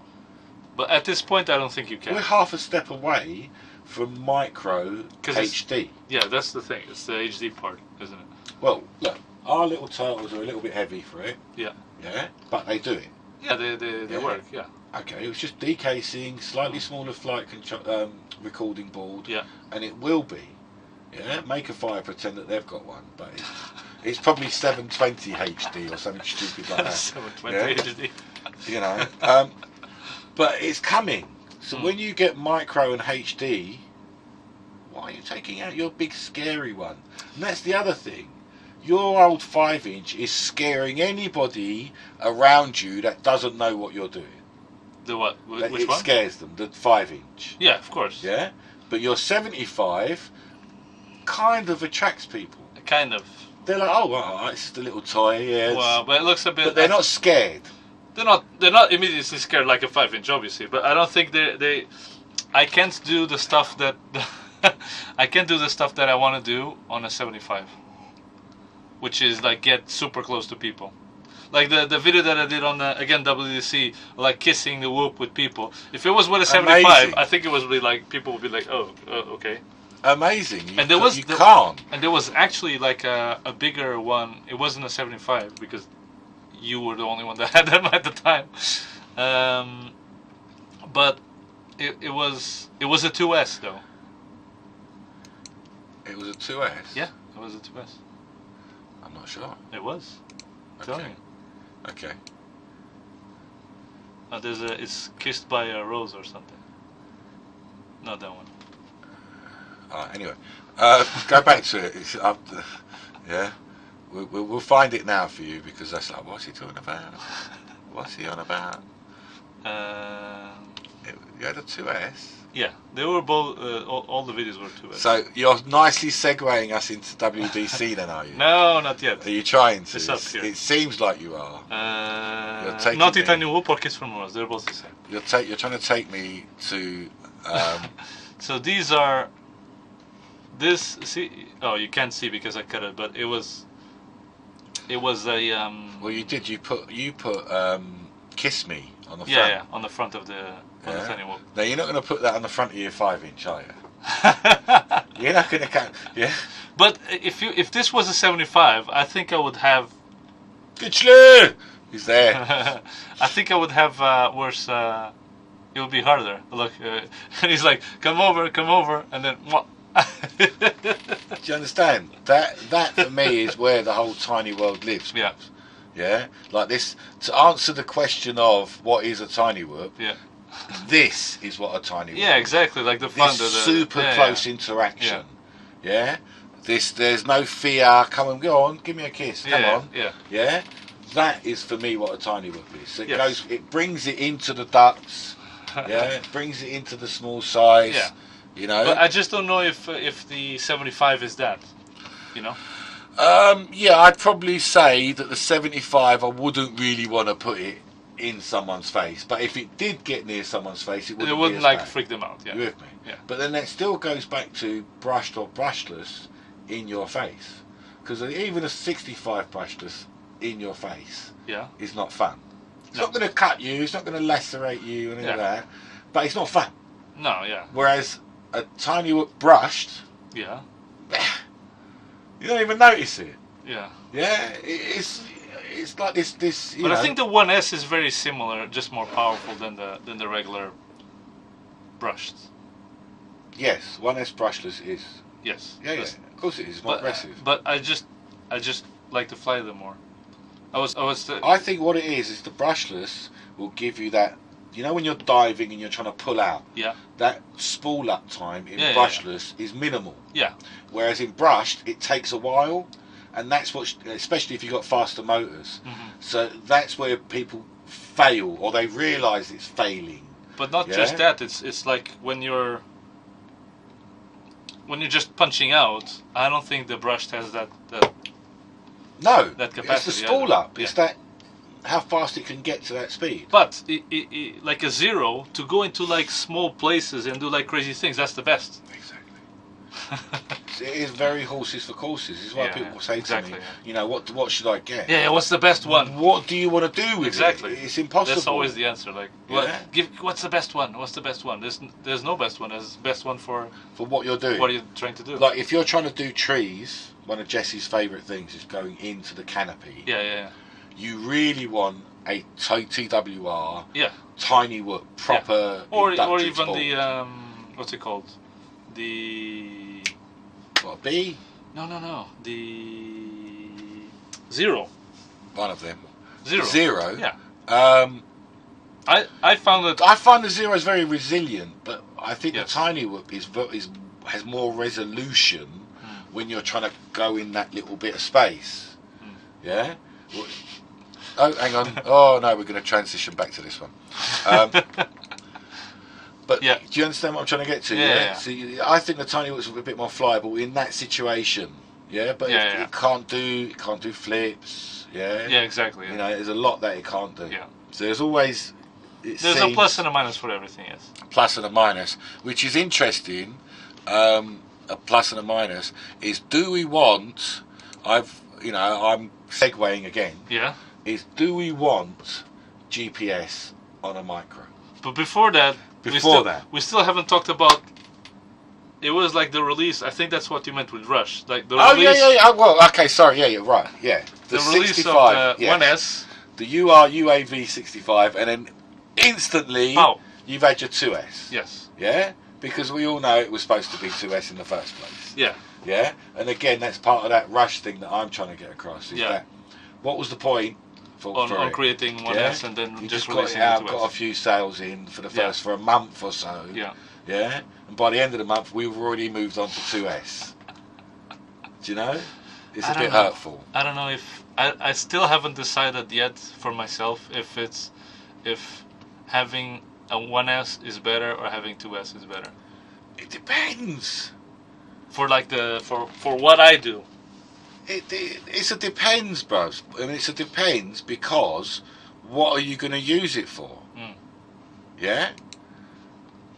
But at this point, I don't think you can. We're half a step away from micro HD. Yeah, that's the thing. It's the HD part, isn't it? Well, look, our little turtles are a little bit heavy for it. Yeah. Yeah, but they do it. Yeah, they work, yeah. Okay, it was just decasing, slightly smaller flight recording board. Yeah. And it will be. Yeah, make a fire pretend that they've got one, but it's probably 720 HD or something stupid like that. 720 HD. You know, but it's coming. So when you get micro and HD, why are you taking out your big scary one? And that's the other thing. Your old 5-inch is scaring anybody around you that doesn't know what you're doing. The what? Which one? It scares them, the 5-inch. Yeah, of course. Yeah? But your 75 kind of attracts people. Kind of. They're like, oh, well, it's just a little toy. Yeah, well, but it looks a bit... But they're not scared. They're not immediately scared like a 5-inch, obviously. But I don't think they... I can't do the stuff that... I can't do the stuff that I want to do on a 75. Which is, like, get super close to people. Like the video that I did on again WDC, like kissing the whoop with people. If it was with a 75, Amazing. I think it was really like people would be like, oh, okay. Amazing. And there was can't. And there was actually like a bigger one. It wasn't a 75 because you were the only one that had them at the time. But it was a 2S though. It was a 2S? Yeah, it was a 2S. I'm not sure. It was. I'm telling you. Okay. It's kissed by a rose or something. Not that one. Anyway, go back to it. It's up. Yeah, we'll find it now for you because that's like, what's he talking about? What's he on about? You had a 2S. Yeah, they were both. All the videos were 2S. So you're nicely segueing us into WDC then, are you? No, not yet. Are you trying to? It's up here. It seems like you are. Not Titanium Whoop or Kiss from Mars. They're both the same. You're trying to take me to. So these are. This oh, you can't see because I cut it, but it was a Well, you did. You put Kiss Me on the front. yeah, on the front of the Titanium Whoop. Now you're not going to put that on the front of your 5-inch, are you? You're not going to yeah. But if this was a 75, I think I would have. Good slur. He's there. I think I would have worse. It would be harder. Look, and he's like, "Come over," and then what? Do you understand? That for me is where the whole tiny world lives. Yeah. Yeah. Like this, to answer the question of what is a tiny whoop. Yeah. This is what a tiny whoop. Yeah, exactly. Like the fun. This super close interaction. Yeah. There's no fear. Come and go on. Give me a kiss. Come on. Yeah. Yeah. That is for me what a tiny whoop is. So it brings it into the ducts. Yeah. It brings it into the small size. Yeah. You know. But I just don't know if the 75 is that. You know. Yeah, I'd probably say that the 75, I wouldn't really want to put it in someone's face. But if it did get near someone's face, it wouldn't like bad. freak them out. Yeah. You with me? Yeah. But then that still goes back to brushed or brushless in your face, because even a 65 brushless in your face is not fun. It's not going to cut you. It's not going to lacerate you and all that. But it's not fun. No. Yeah. Whereas a tiny brushed. Yeah. You don't even notice it. Yeah. Yeah, it's like this. But I think the 1S is very similar, just more powerful than the regular brushed. Yes, 1S brushless is. Yes. Yeah. Of course it is. More aggressive. But I just like to fly them more. I think what it is the brushless will give you that. You know when you're diving and you're trying to pull out. Yeah. That spool up time in brushless is minimal. Yeah. Whereas in brushed, it takes a while, and that's what, especially if you've got faster motors. Mm-hmm. So that's where people fail, or they realise it's failing. But not just that. It's like when you're just punching out. I don't think the brushed has that. No. That capacity. It's the spool up. It's that. How fast it can get to that speed. But it, like a 0 to go into like small places and do like crazy things. That's the best. Exactly. It is very horses for courses. This is why people say to me, you know, what should I get? Yeah, what's the best one? What do you want to do with it? It's impossible. That's always the answer. Like, what's the best one? What's the best one? There's no best one. There's best one for what you're doing. What are you trying to do? Like if you're trying to do trees, one of Jesse's favourite things is going into the canopy. Yeah. You really want a TWR, tiny wood, proper, or even board. the what's it called? The what, B? No. The 0. One of them. 0. Yeah. I found that. I find the 0 is very resilient, but I think the tiny whoop has more resolution when you're trying to go in that little bit of space. Yeah. Oh, hang on. Oh no, we're going to transition back to this one. But do you understand what I'm trying to get to? Yeah. See, I think the tiny whoop's a bit more flyable in that situation. Yeah, but it can't do flips. Yeah. Yeah, exactly. Yeah. You know, there's a lot that it can't do. Yeah. So there's always. There's a plus and a minus for everything. Yes. Plus and a minus, which is interesting. A plus and a minus is: do we want? I'm segueing again. Yeah. is, do we want GPS on a micro? But before that, we still haven't talked about. It was like the release. I think that's what you meant with Rush. Like the release. Yeah. Well, okay, sorry. Yeah, you're right. Yeah, the release 65, of the 1S. The UAV 65, and then instantly you've had your 2S. Yes. Yeah, because we all know it was supposed to be 2S in the first place. Yeah. Yeah, and again, that's part of that Rush thing that I'm trying to get across. Is that what was the point on creating 1S and then you just got it out, got a few sales in for the first for a month or so. Yeah. Yeah, and by the end of the month, we've already moved on to 2S. Do you know? It's a bit hurtful. I don't know if I still haven't decided yet for myself if having a 1S is better or having 2S is better. It depends. For like for what I do. It's a depends, bros. I mean, it's a depends because what are you going to use it for? Yeah?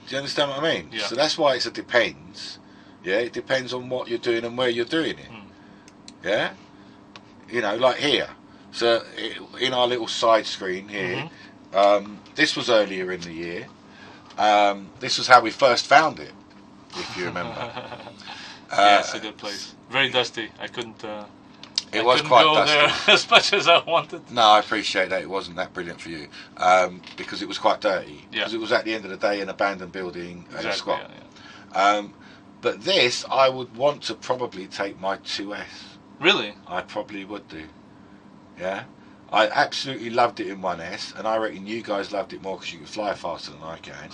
Do you understand what I mean? Yeah. So that's why it's a depends. Yeah, it depends on what you're doing and where you're doing it. Yeah? You know, like here. So in our little side screen here, this was earlier in the year. This was how we first found it, if you remember. Yeah, it's a good place. Very dusty. I couldn't. It was quite dusty. There as much as I wanted. No, I appreciate that. It wasn't that brilliant for you because it was quite dirty. Because it was at the end of the day an abandoned building and a squat. Yeah. But this, I would want to probably take my 2S. Really? I probably would do. Yeah. I absolutely loved it in 1S, and I reckon you guys loved it more because you can fly faster than I can.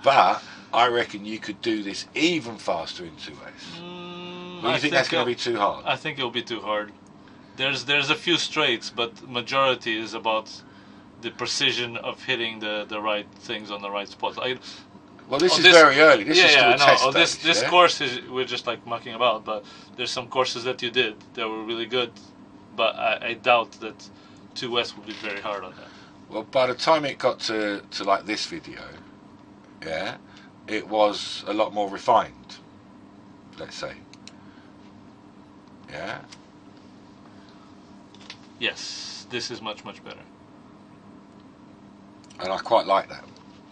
But I reckon you could do this even faster in 2S. Do you think that's going to be too hard? I think it'll be too hard. There's a few straights, but majority is about the precision of hitting the right things on the right spots. Well, this is very early. This is still a test stage, this course is we're just like mucking about, but there's some courses that you did that were really good, but I doubt that 2S would be very hard on that. Well, by the time it got to like this video, it was a lot more refined, let's say. Yeah. Yes, this is much better. And I quite like that.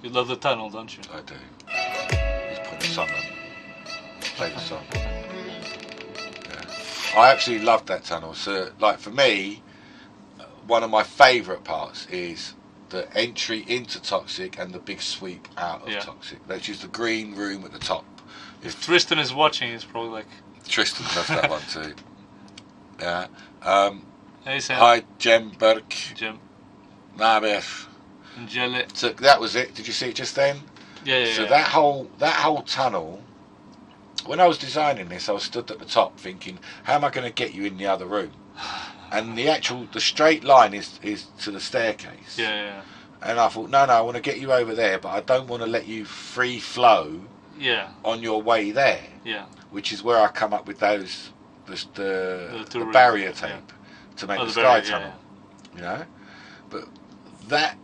You love the tunnel, don't you? I do. Let's put the sun on. Play the song. Yeah. I actually loved that tunnel. So, like for me, one of my favourite parts is the entry into Toxic and the big sweep out of Toxic. That's just the green room at the top. If Tristan is watching, he's probably like... Tristan loves that one too. Yeah. Hey, Sam. Hi, Jem Burke. Jem. Nabef. Jelly. So that was it. Did you see it just then? Yeah. So that whole tunnel. When I was designing this, I was stood at the top thinking, how am I going to get you in the other room? And the straight line is to the staircase. Yeah. And I thought, no, I want to get you over there, but I don't want to let you free flow. Yeah. On your way there. Yeah. Which is where I come up with the barrier tape to make the sky tunnel. You know, but that.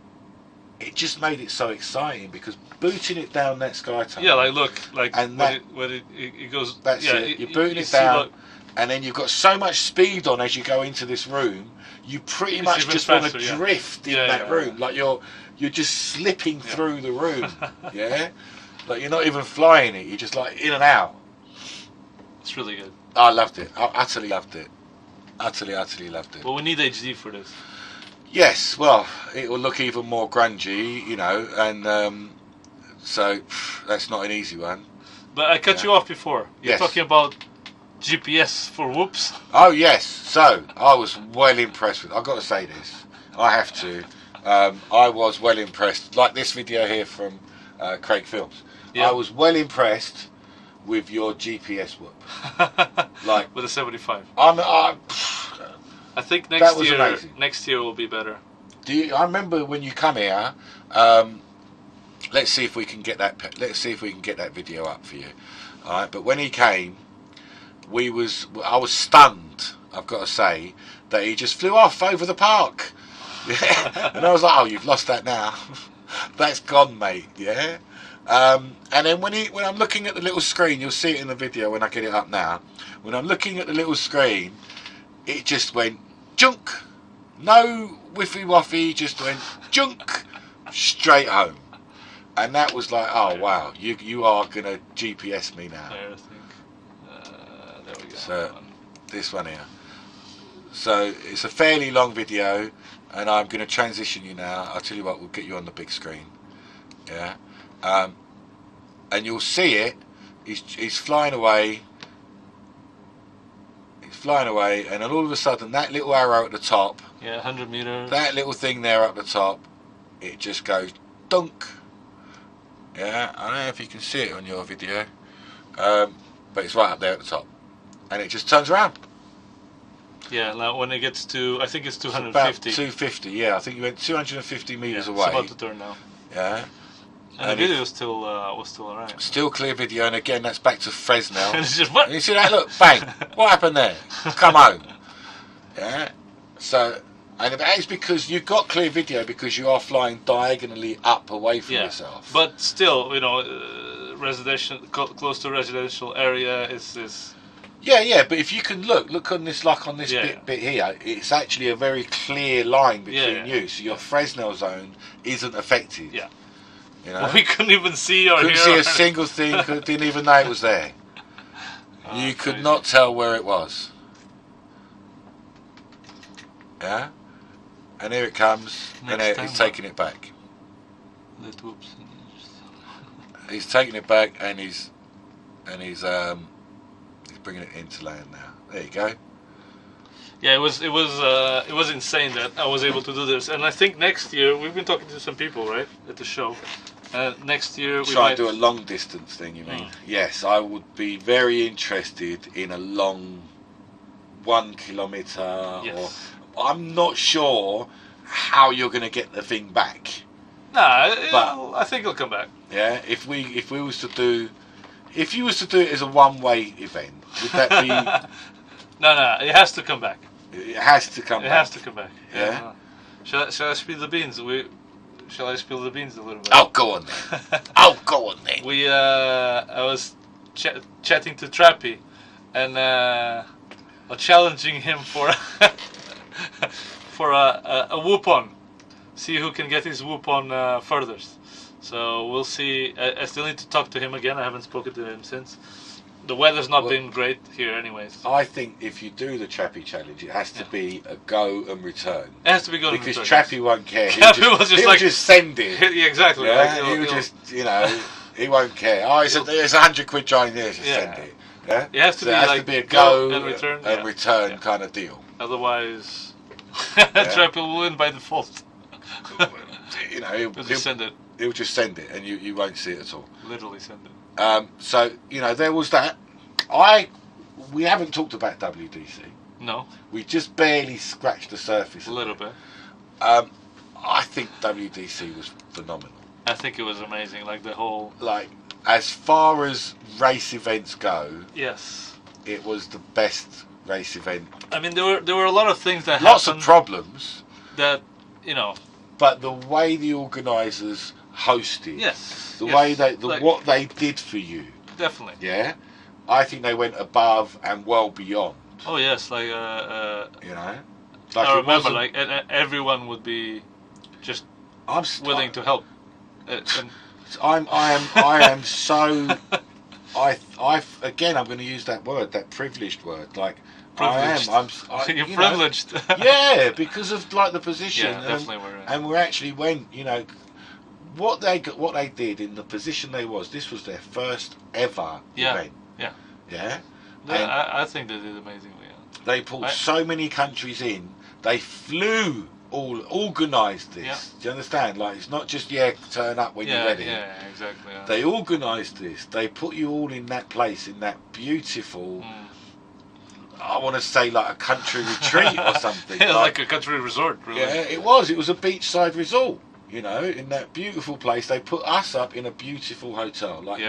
It just made it so exciting because booting it down that sky tunnel. Yeah, like look, like and when it goes. That's it. You're booting it down, and then you've got so much speed on as you go into this room. You pretty much just want to drift in that room, like you're just slipping through the room. Yeah, like you're not even flying it. You're just like in and out. It's really good. I loved it. I utterly loved it. Utterly loved it. Well, we need HD for this. Yes, well, it will look even more grungy, you know, and so that's not an easy one. But I cut you off before. You're talking about GPS for whoops. Oh yes, so I was well impressed with. I've got to say this. I have to. I was well impressed. Like this video here from Craig Films. Yeah. I was well impressed with your GPS whoop. Like with a 75. I think next year will be better. I remember when you come here. Let's see if we can get that. Let's see if we can get that video up for you. All right. But when he came, I was stunned. I've got to say that he just flew off over the park. Yeah. And I was like, oh, you've lost that now. That's gone, mate. Yeah. And then when I'm looking at the little screen, you'll see it in the video when I get it up now. When I'm looking at the little screen, it just went junk, No whiffy waffy, just went junk straight home. And that was like, oh wow, you are gonna GPS me now. There we go. So this one here. So it's a fairly long video, and I'm going to transition you now. I'll tell you what, we'll get you on the big screen. Yeah, and you'll see it. He's flying away. He's flying away, and then all of a sudden, that little arrow at the top. Yeah, 100 meters. That little thing there at the top, it just goes dunk. Yeah, I don't know if you can see it on your video, but it's right up there at the top, and it just turns around. Yeah, now when it gets to, I think it's 250. About 250, yeah. I think you went 250 meters away. It's about to turn now. Yeah. And the video was still alright. Still clear video, and again, that's back to Fresnel. And it's just, what? And you see that? Look, bang. What happened there? Come home. Yeah. So, and that is because you've got clear video because you are flying diagonally up away from yourself. But still, you know, residential, close to residential area is. Yeah, but if you can look on this, like on this bit here, it's actually a very clear line between you, so your Fresnel zone isn't affected. Yeah. You know? Well, we couldn't even see or couldn't hear. see a single thing, didn't even know it was there. You could not tell where it was. Yeah? And here it comes, and he's taking it back. He's taking it back, and he's bringing it into land now. There you go. Yeah, it was insane that I was able to do this, and I think next year we've been talking to some people, right, at the show. Next year we try might and do a long distance thing. You mean? Yes, I would be very interested in a long 1 kilometer. Yes. Or I'm not sure how you're going to get the thing back. Nah, I think it'll come back. Yeah, if you was to do it as a one-way event, would that be? No, it has to come back. It has to come back. It has to come back. Yeah. Shall I spill the beans? Shall I spill the beans a little bit? Oh, go on then. Go on then. I was chatting to Trappy, and challenging him for a whoop on. See who can get his whoop on furthest. So we'll see. I still need to talk to him again. I haven't spoken to him since. The weather's not been great here anyways. I think if you do the Trappy challenge, it has to be a go and return. It has to be go and return. Because Trappy yes. won't care. He'll just send it. Yeah, exactly. Yeah? Like, he'll just, he won't care. Oh, it's £100 joining there, just send it. Yeah? It has to be be a go and return kind of deal. Otherwise, Trappy will win by default. He'll just send it. He'll just send it, and you won't see it at all. Literally send it. So there was that. We haven't talked about WDC. No. We just barely scratched the surface. A little bit. I think WDC was phenomenal. I think it was amazing. Like the whole. Like as far as race events go. Yes. It was the best race event. I mean, there were a lot of things that lots happened of problems. That But the way the organisers hosted. Yes. The way what they did for you. Definitely. Yeah. I think they went above and well beyond. Oh yes, like Like I remember, like everyone would be just willing to help. I am so. I'm going to use that word, that privileged word. Like privileged. You're privileged. Yeah, because of like the position. Yeah, definitely. And we actually went. What they did in the position they was. This was their first ever event. Yeah. I think they did amazingly. Yeah. They pulled so many countries in. They flew, organised this. Yeah. Do you understand? Like it's not just turn up when you're ready. Yeah, exactly. Yeah. They organised this. They put you all in that place, in that beautiful. I want to say like a country retreat or something. Like a country resort. Really. Yeah, it was. It was a beachside resort. In that beautiful place. They put us up in a beautiful hotel. Like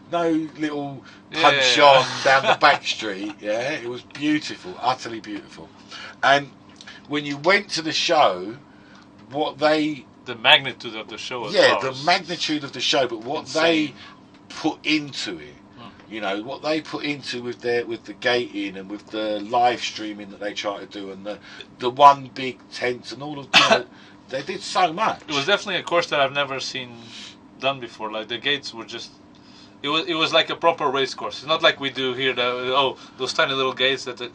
no little punch on down the back street. Yeah, it was beautiful, utterly beautiful. And when you went to the show, the magnitude of the show. The magnitude of the show, but what they put into it You know what they put into with the gating and with the live streaming that they try to do, and the one big tent and all of they did so much. It was definitely a course that I've never seen done before. Like the gates were just. It was like a proper race course. It's not like we do here. Those tiny little gates that a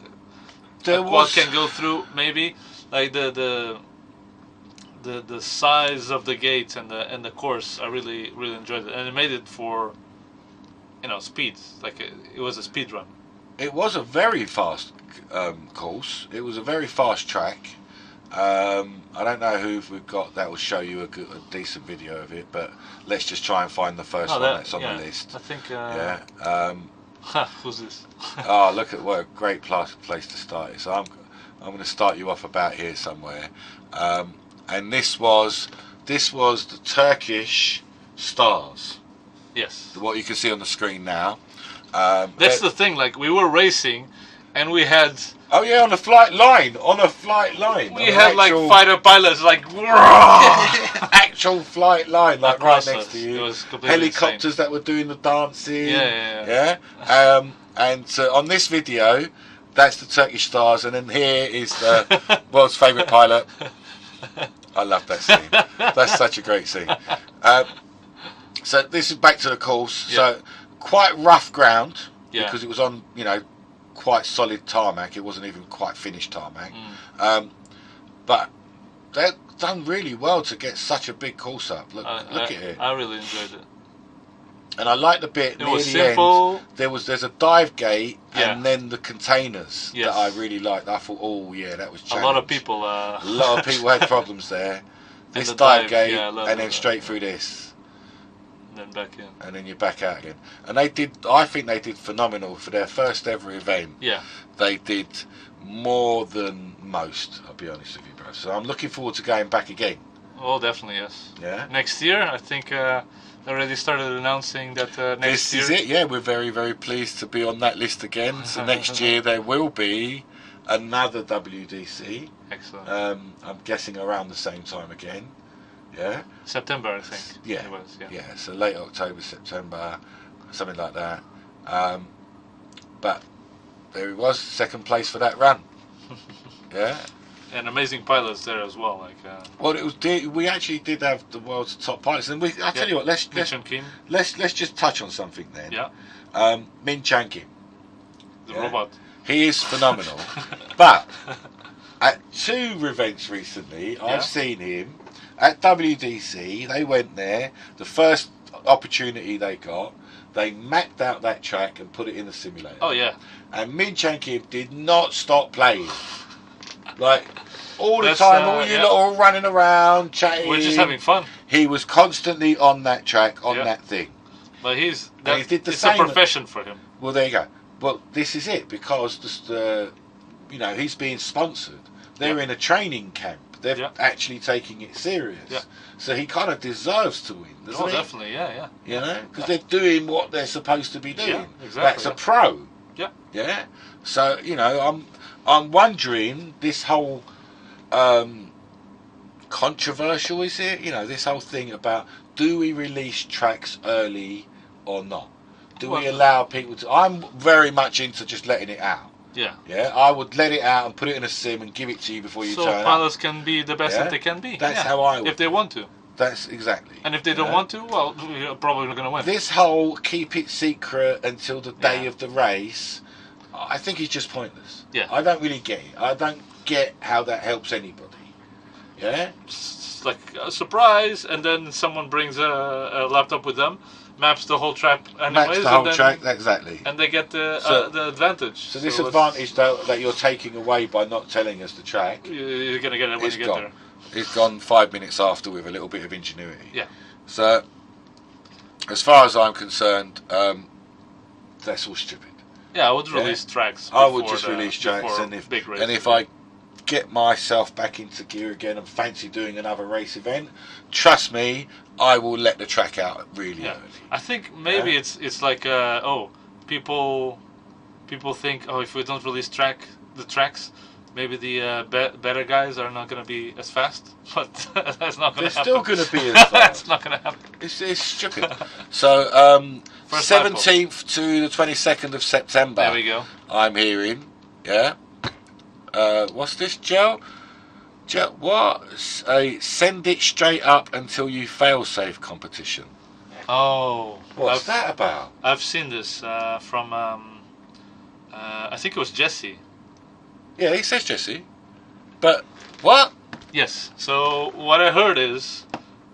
quad can go through. Maybe like the size of the gates and the course. I really enjoyed it, and it made it for speed. Like it was a speed run. It was a very fast course. It was a very fast track. I don't know who we've got that will show you a decent video of it, but let's just try and find the first one that's on the list. I think. Who's this? Oh, look at what a great place to start it. So I'm going to start you off about here somewhere, and this was the Turkish stars. Yes. What you can see on the screen now. That's the thing. Like we were racing, and we had. Oh yeah, on a flight line. We had like fighter pilots, like actual flight line, like right next to you. It was helicopters insane. that were doing the dancing. Yeah. And on this video, that's the Turkish stars, and then here is the world's favourite pilot. I love that scene. That's such a great scene. So this is back to the course. Yeah. So quite rough ground because it was on, quite solid tarmac. It wasn't even quite finished tarmac. But they've done really well to get such a big course up. Look at it. I really enjoyed it. And I like the bit near the simple. end. There's a dive gate and then the containers that I really liked. I thought, that was challenge. A lot of people. A lot of people had problems there. This the dive gate and then straight through this. Then back in. And then you're back out again. And I think they did phenomenal for their first ever event. Yeah. They did more than most, I'll be honest with you, bro. So I'm looking forward to going back again. Oh, definitely, yes. Yeah. Next year, I think they already started announcing that next year. This is it, yeah. We're very, very pleased to be on that list again. So next year there will be another WDC. Excellent. I'm guessing around the same time again. Yeah. September, I think. Yeah. It was, Yeah. So late October, September, something like that. But there it was, second place for that run. Yeah. And amazing pilots there as well. Well, it was. We actually did have the world's top pilots, and I tell you what. Let's just touch on something then. Yeah. Min Chan Kim. The robot. He is phenomenal. But at 2 events recently, I've seen him. At WDC, they went there. The first opportunity they got, they mapped out that track and put it in the simulator. Oh yeah. And Min Chan Kim did not stop playing. Like all the time, all you lot all running around, chatting. We're just having fun. He was constantly on that track, on that thing. But he did the it's same. a profession for him. Well, there you go. Well, this is it because he's being sponsored. They're in a training camp. They're actually taking it serious. Yeah. So he kind of deserves to win, doesn't he? Definitely, yeah. Because they're doing what they're supposed to be doing. Yeah, exactly. That's a pro. Yeah. Yeah. So, I'm wondering, this whole controversial, is it? This whole thing about, do we release tracks early or not? Do we allow people to... I'm very much into just letting it out. Yeah. Yeah, I would let it out and put it in a sim and give it to you before you turn up. So pilots can be the best that they can be. That's how I would. If they want to. That's exactly. And if they don't want to, well, you're probably not going to win. This whole keep it secret until the day of the race, I think is just pointless. Yeah. I don't really get it. I don't get how that helps anybody. Yeah? It's like a surprise, and then someone brings a laptop with them, maps the whole track anyways. Maps the whole track, exactly. And they get the advantage. So this advantage that you're taking away by not telling us the track... You're going to get it when you get there. It's gone 5 minutes after with a little bit of ingenuity. Yeah. So, as far as I'm concerned, that's all stupid. Yeah, I would release tracks. I would just release tracks, and if I get myself back into gear again and fancy doing another race event, trust me, I will let the track out really early. I think maybe it's like people think if we don't release the tracks, maybe the better guys are not going to be as fast, but that's not going to happen. They're still going to be as fast. That's not going to happen. It's stupid. So First lap ball. 17th to the 22nd of September. There we go. I'm hearing. Yeah. What's this, Joe? What? A send it straight up until you fail safe competition. Oh. What's that about? I've seen this from, I think it was Jesse. Yeah, he says Jesse. But, what? Yes. So what I heard is,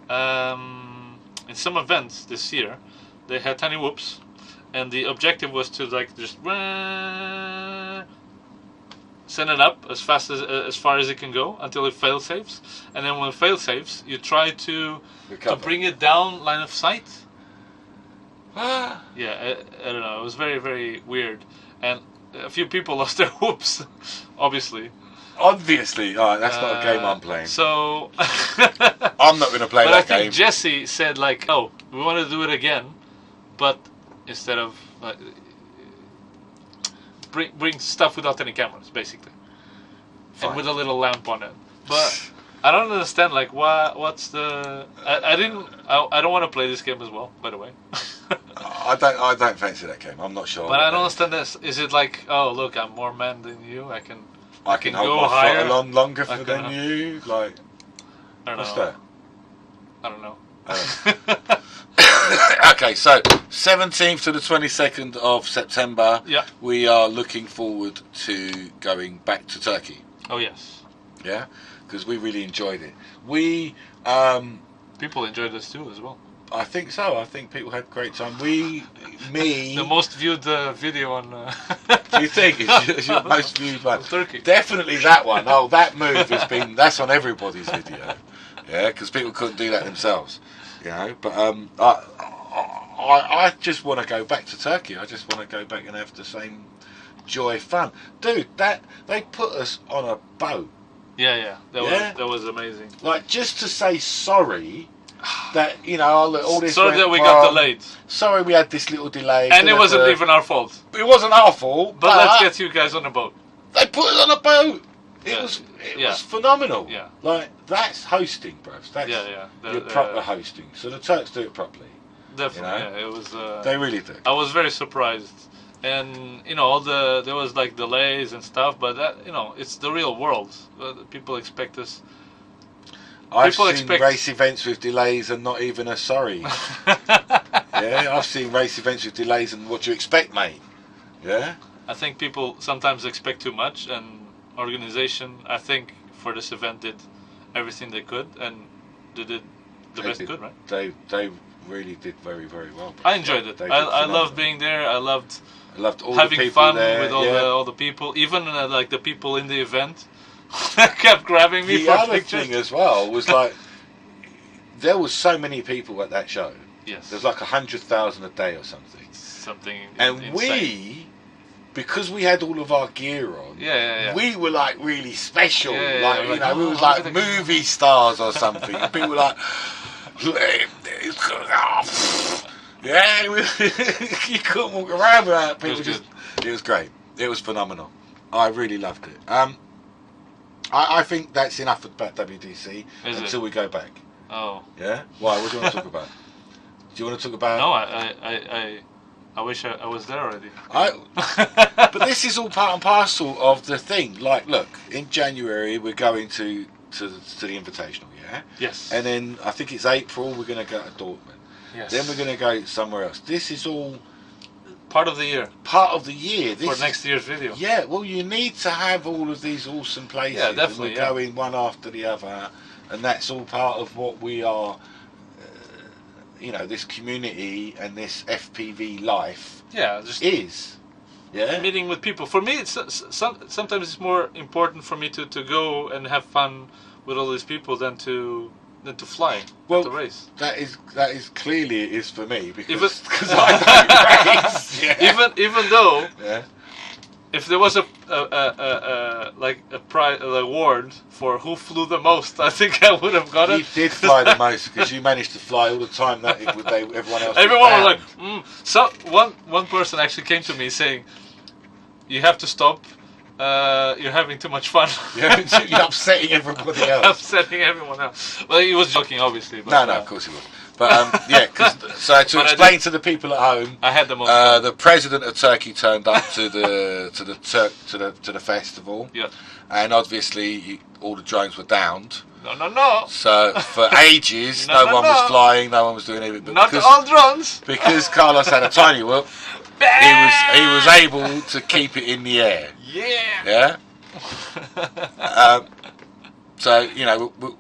in some events this year, they had tiny whoops, and the objective was to like just send it up as fast as far as it can go until it fail safes, and then when it fail safes, you try to bring it down line of sight. Yeah, I don't know. It was very, very weird, and a few people lost their whoops, obviously. Obviously, that's not a game I'm playing. So I'm not going to play but that I think game. Jesse said like, "Oh, we want to do it again, but instead of bring stuff without any cameras, basically, Fine. and with a little lamp on it." But I don't understand like what's the I don't want to play this game as well, by the way. I don't fancy that game. I'm not sure. But I don't understand this. Is it like, oh look, I'm more man than you? I can hold go my higher. throttle on longer than you. Like, I don't what's know. that? I don't know. Okay, so 17th to the 22nd of September, Yeah. we are looking forward to going back to Turkey. Oh yes. Yeah, because we really enjoyed it. We, People enjoyed this too as well. I think so. I think people had a great time. Me. The most viewed video on. Do you think it's your most viewed one? Turkey. Definitely that one. Oh, that move has been. That's on everybody's video. Yeah, because people couldn't do that themselves. You know, but I just want to go back to Turkey. I just want to go back and have the same joy, fun, dude. That they put us on a boat. Yeah. That was amazing. Like just to say sorry. That all this. Sorry went that we got wrong. delayed. Sorry, we had this little delay. And it wasn't even our fault. It wasn't our fault. But let's get you guys on the boat. They put us on a boat. It Yeah. was phenomenal. Yeah. Like that's hosting, bros. That's your proper hosting. So the Turks do it properly. Definitely. Yeah, it was. They really do. I was very surprised, and there was like delays and stuff, but that it's the real world. People expect us. I've seen race events with delays and not even a sorry. Yeah, I've seen race events with delays and what do you expect, mate? Yeah. I think people sometimes expect too much, and organization, I think, for this event did everything they could, and they did the best they could, right? They really did very, very well. I enjoyed it. I loved being there. I loved all having the people fun there, with all the people, even like the people in the event. Kept grabbing me for other pictures. thing as well was like there was so many people at that show. Yes. There's like 100,000 a day or something. And insane. we, because we had all of our gear on, we were like really special. We was like movie stars or something. And people were like, yeah, you couldn't walk around without people. It was great. It was phenomenal. I really loved it. I think that's enough about WDC until we go back. Oh. Yeah? Why? What do you want to talk about? Do you want to talk about... No, I wish I was there already. But this is all part and parcel of the thing. Like, look, in January we're going to the Invitational, yeah? Yes. And then I think it's April we're going to go to Dortmund. Yes. Then we're going to go somewhere else. This is all... Part of the year. This for next year's video. Yeah, well, you need to have all of these awesome places. Yeah, definitely. And we're going one after the other, and that's all part of what we are. This community and this FPV life. Yeah, is. Yeah. Meeting with people. For me, it's sometimes it's more important for me to go and have fun with all these people than to fly the race. That is clearly it is for me because I don't race. Yeah. Even though yeah. If there was a prize, an award for who flew the most, I think I would have got it. You did fly the most because you managed to fly all the time. Everyone else. Everyone was like, So one person actually came to me saying, "You have to stop. You're having too much fun. You're upsetting everybody else." Upsetting everyone else. Well, he was joking, obviously. But, no, of course he was. But so to explain to the people at home, I had the most fun. the president of Turkey turned up to the festival. Yeah. And obviously all the drones were downed. No. So for ages, no one was flying, no one was doing anything. But Not all drones. because Carlos had a tiny whoop, he was able to keep it in the air. Yeah. Yeah. So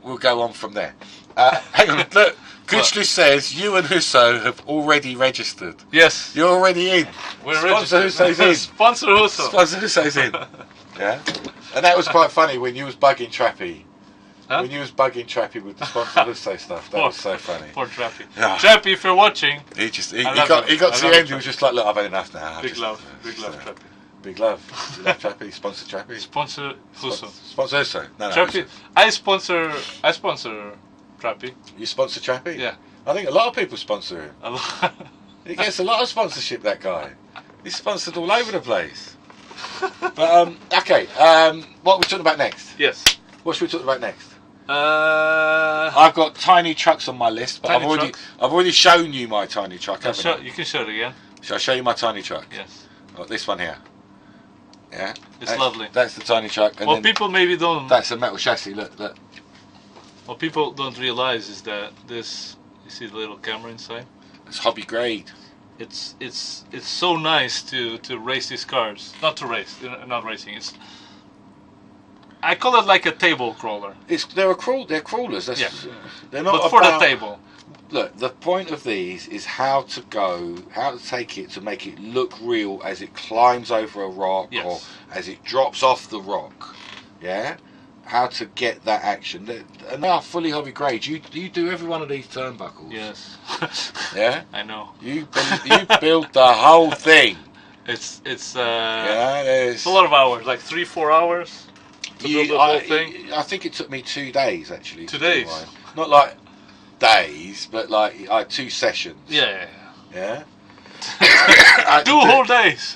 we'll go on from there. Hang on, look. Kuchli says you and Husso have already registered. Yes. You're already in. We're Sponsor registered. Husso's in. Sponsor Husso. Sponsor Husso's in. Yeah. And that was quite funny when you was bugging Trappy. Huh? When you was bugging Trappy with the Sponsor Husso stuff. That was so funny. Poor Trappy. Yeah. Trappy, if you're watching. He got to the end. He was just like, look, I've had enough now. Big love, Trappy. Big love. You love Trappy. Sponsor Trappy. Sponsor Husso. Sponsor Husso. No, Trappy. I sponsor Trappy. You sponsor Trappy? Yeah. I think a lot of people sponsor him. He gets a lot of sponsorship, that guy. He's sponsored all over the place. But okay. What are we talking about next? Yes. What should we talk about next? I've I've got tiny trucks on my list, but I've already shown you my tiny truck. You can show it again. Shall I show you my tiny truck? Yes. Oh, this one here. Yeah. It's lovely. That's the tiny truck. And What then people maybe don't. that's a metal chassis. Look. What people don't realize is that this. You see the little camera inside. It's hobby grade. It's so nice to race these cars. Not to race, not racing. I call it like a table crawler. They're crawlers. They're not. But for the table. Look, the point of these is how to take it to make it look real as it climbs over a rock or as it drops off the rock. Yeah. How to get that action. And they are fully hobby grade. You do every one of these turnbuckles. Yes. Yeah. I know. You built the whole thing. It's it's a lot of hours, like 3-4 hours to build the whole thing. I think it took me 2 days actually. 2 days. Not like days, but like I had 2 sessions. Yeah. 2 whole days.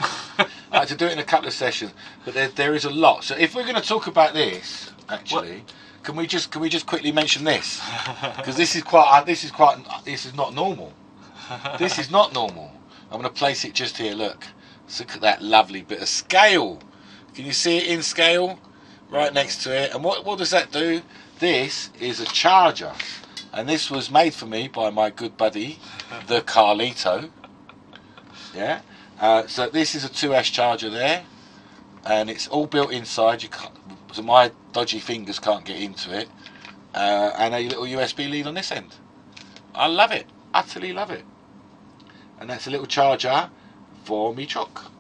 I had to do it in a couple of sessions, but there is a lot. So if we're going to talk about this, actually, can we just quickly mention this? Because this is not normal. This is not normal. I'm going to place it just here. Look at that lovely bit of scale. Can you see it in scale? Right next to it. And what does that do? This is a charger, and this was made for me by my good buddy, the Carlito. Yeah. So this is a 2S charger there, and it's all built inside. So my dodgy fingers can't get into it, and a little USB lead on this end. I love it, utterly love it. And that's a little charger for me truck.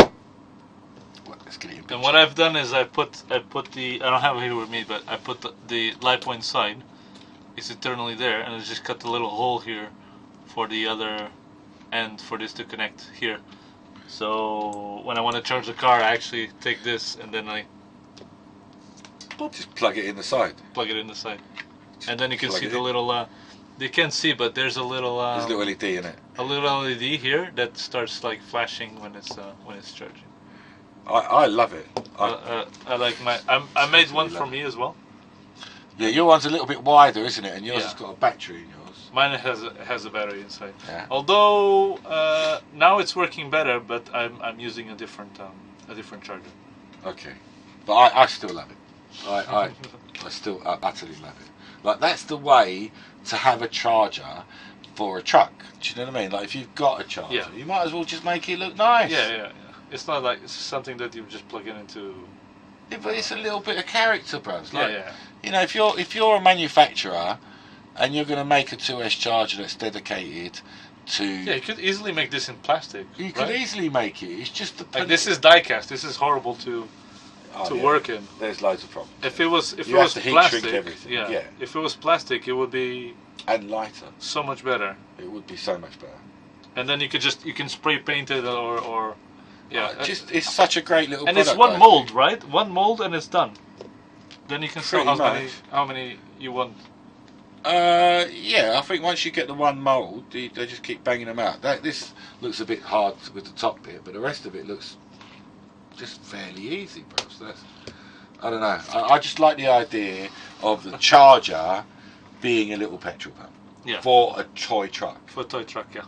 Well, let's get it in picture. And what I've done is I put the, I don't have it here with me, but I put the LiPo inside. It's internally there, and I just cut the little hole here for the other end for this to connect here. So when I want to charge the car, I actually take this and then I just plug it in the side. Plug it in the side, and then you can see the little. You can't see, but there's a little. There's a little LED in it. A little LED here that starts like flashing when it's charging. I love it. I like my. I made one for me as well. Yeah, your one's a little bit wider, isn't it? And yours has got a battery in yours. Mine has a battery inside. Yeah. Although now it's working better, but I'm using a different charger. Okay, but I still love it. I still utterly love it. Like that's the way to have a charger for a truck. Do you know what I mean? Like if you've got a charger, you might as well just make it look nice. Yeah. It's not like it's something that you just plug it into. Yeah, but it's a little bit of character, bros. Like, yeah. You know, if you're a manufacturer and you're going to make a 2S charger that's dedicated to... Yeah, you could easily make this in plastic. You could easily make it. It's just the... Like this is die-cast. This is horrible to work in. There's loads of problems. If it was heat plastic, shrink everything. Yeah. If it was plastic, it would be... And lighter. So much better. It would be so much better. And then you can spray paint it or yeah. It's such a great little and product. And it's one mold, right? One mold and it's done. Then you can sell how many you want. Yeah, I think once you get the one mould, they just keep banging them out. This looks a bit hard with the top bit, but the rest of it looks just fairly easy, bro. So I don't know. I just like the idea of the charger being a little petrol pump. Yeah. For a toy truck. For a toy truck, yeah.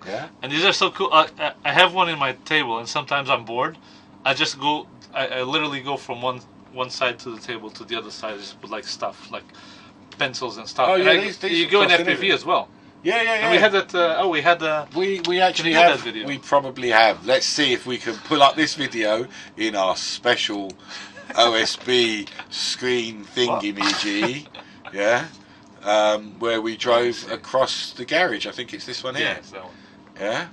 Yeah. And these are so cool. I have one in my table, and sometimes I'm bored. I just go. I literally go from one side to the table to the other side. I just put like stuff, like pencils and stuff. Oh and yeah, these you go in cost FPV anything. as well. Yeah. And we had that. We had the. We actually Can you get have. that video? We probably have. Let's see if we can pull up this video in our special OSB screen thingy-majiggy. Yeah. Where we drove across the garage. I think it's this one here. Yeah, it's that one. Yeah.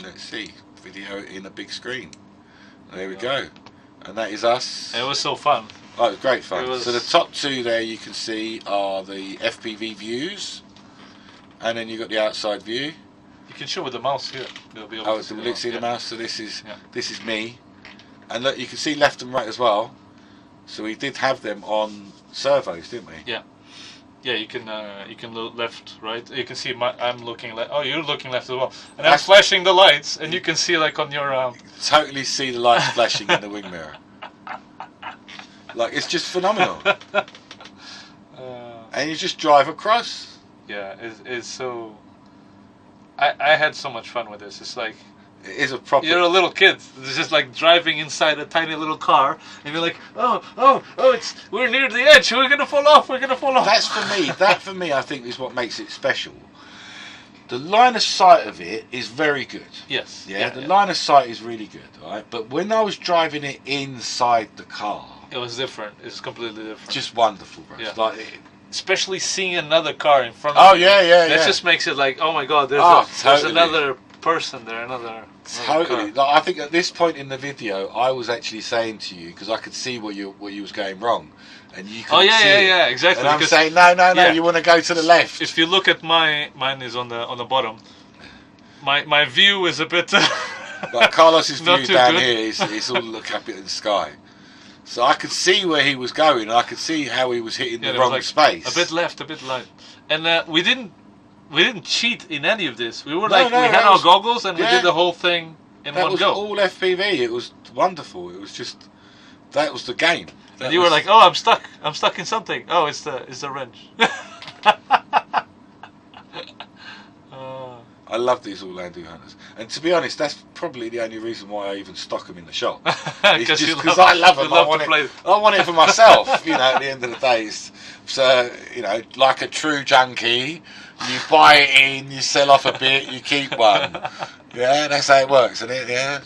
Let's see. Video in a big screen. There we go. And that is us. And it was so fun. Oh, it was great fun. It was- So the top two there you can see are the FPV views. And then you've got the outside view. You can show with the mouse here. You'll be able Oh, to so see let's see the yeah. mouse. So this is Yeah. me. And look, you can see left and right as well. So we did have them on servos, didn't we? Yeah. Yeah, you can look left, right. You can see I'm looking left. Oh, you're looking left as well. And I'm flashing the lights, and you can see like on your. Totally see the lights flashing in the wing mirror. Like, it's just phenomenal. And you just drive across. Yeah, it's so. I had so much fun with this. It's like It is a proper. you're a little kid. It's just like driving inside a tiny little car, and you're like, we're near the edge. We're gonna fall off. We're gonna fall off. That's for me. That for me, I think, is what makes it special. The line of sight of it is very good. Yes. Yeah, the line of sight is really good, right? But when I was driving it inside the car, It was different. It's completely different. just wonderful, bro. Yeah. Like, especially seeing another car in front oh of you. yeah. That just makes it like, oh my god, there's Totally. another person there, another Totally. car. Like, I think at this point in the video, I was actually saying to you, because I could see where you was going wrong, and you couldn't see it. Yeah, exactly. And I'm because saying, no, yeah. you want to go to the left. if you look at mine is on the bottom. My view is a bit. Like Carlos's Not view too down good. here is all look up at the sky. So I could see where he was going, and I could see how he was hitting the there was, wrong like, space. A bit left, a bit right, and we didn't cheat in any of this. We were No, we that had our was- goggles and we yeah. did the whole thing in that one was go. all FPV. It was wonderful. It was just that was the game. And you were like, "Oh, I'm stuck. I'm stuck in something. Oh, it's the wrench." I love these Orlando hunters, and to be honest, that's probably the only reason why I even stock them in the shop. It's just because I love them. I want it for myself. You know, at the end of the day, so you know, like a true junkie, you buy it in, you sell off a bit, you keep one. Yeah, that's how it works, isn't it? Yeah.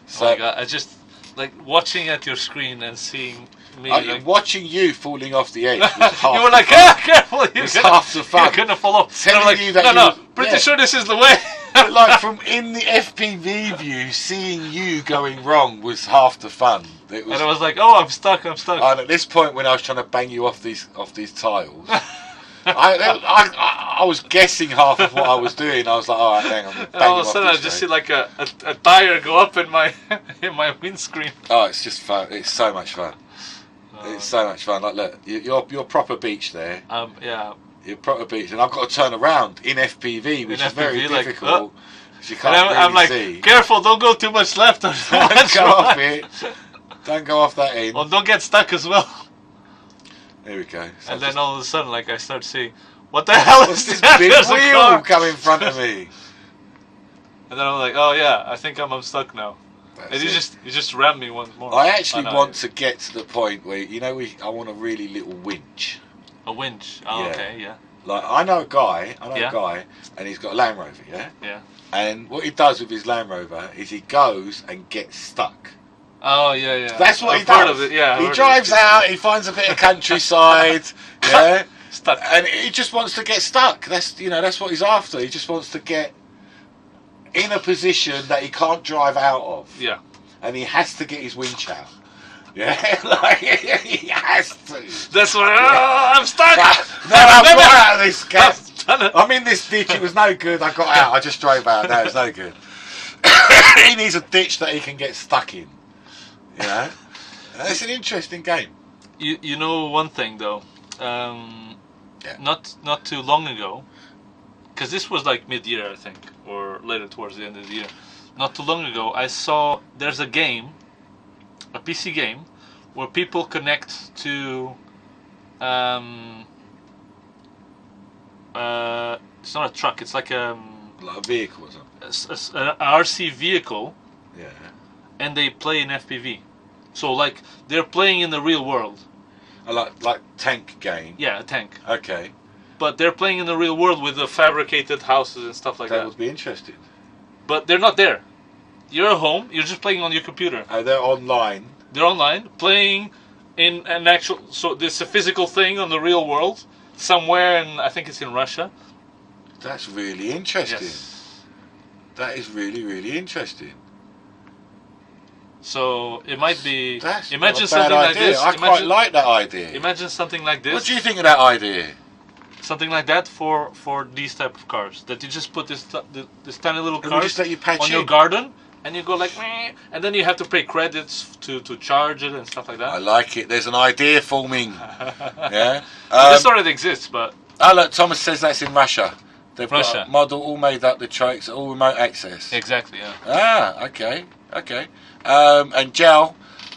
So Oh my god, I just like watching at your screen and seeing me. Like, watching you falling off the edge. Was half you were like, the fun. careful! It's half the fun. You're gonna fall off. Telling And I'm like, you that no, you- pretty yeah. sure this is the way. But like from in the FPV view, seeing you going wrong was half the fun. It was, And I was like, oh, I'm stuck. and at this point, when I was trying to bang you off these tiles, I was guessing half of what I was doing. I was like, all right, hang on. And all of a sudden, I just see like a tire go up in my in my windscreen. Oh, it's just fun. It's so much fun. It's so much fun. Like, look, you're proper beach there. Yeah. You're proper beach, and I've got to turn around in FPV, which is very FPV, like, difficult. 'Cause you And can't really I'm like, see. careful! Don't go too much left or too Don't much go right. off it. Don't go off that end. Or don't get stuck as well. There we go. So And then all of a sudden, like I start seeing, what the hell what's is this that? big There's a wheel car. come in front of me? And then I'm like, oh yeah, I think I'm stuck now. That's And you it. just rammed me once more. I actually know, want to get to the point where I want a really little winch. a winch. Oh, Yeah. okay, yeah, Like I know a guy, Yeah. and he's got a Land Rover, yeah. yeah. And what he does with his Land Rover is he goes and gets stuck. Oh yeah, yeah. That's what I've he does. heard of it, yeah. I've He heard of drives it. out, he finds a bit of countryside, yeah, Stuck. and he just wants to get stuck. That's what he's after. He just wants to get in a position that he can't drive out of. Yeah. And he has to get his winch out. Yeah, like he has to. That's why I'm stuck. No, I'm got out of this cat. I've done it. I'm in this ditch. It was no good. I got out. I just drove out. No, it's no good. He needs a ditch that he can get stuck in. You know, it's an interesting game. You know one thing though, not too long ago, because this was like mid-year I think, or later towards the end of the year. Not too long ago, I saw there's a game, a PC game, where people connect to It's not a truck. It's like Like a vehicle or something. an RC vehicle, Yeah. and they play in FPV. So like they're playing in the real world. Like tank game. Yeah, a tank. Okay. But they're playing in the real world with the fabricated houses and stuff like that. That would be interesting. But they're not there. You're at home. You're just playing on your computer. Oh, they're online. They're online playing in an actual. So there's a physical thing on the real world somewhere, and I think it's in Russia. That's really interesting. Yes. That is really, really interesting. So it might be. That's Imagine not a bad something like idea. this. I quite like that idea. Imagine something like this. What do you think of that idea? Something like that for these type of cars. That you just put this tiny little And we car just let you patch on your in. garden, and you go like, meh, and then you have to pay credits to charge it and stuff like I that. like it. There's an idea forming. Yeah. This already exists, but Oh look, Thomas says that's in Russia. They've got Russia. a model all made up, the trucks, all remote access. exactly, yeah. Ah, okay. And Gel,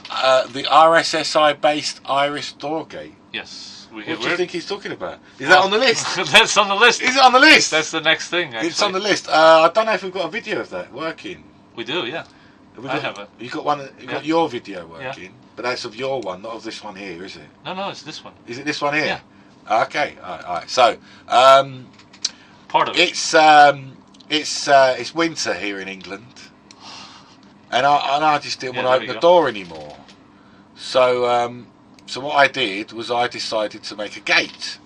the RSSI based Iris door gate. Yes. What do you think he's talking about? Is that on the list? That's on the list. Is it on the list? That's the next thing. Actually. It's on the list. I don't know if we've got a video of that working. We do, yeah. Have we I got, have it. You got one? You got Yeah. your video working, but that's of your one, not of this one here, is it? No, it's this one. Is it this one here? Yeah. Okay. All right. So, Part of it. it's winter here in England, and I just didn't want to there open we the go. door anymore. So what I did was I decided to make a gate,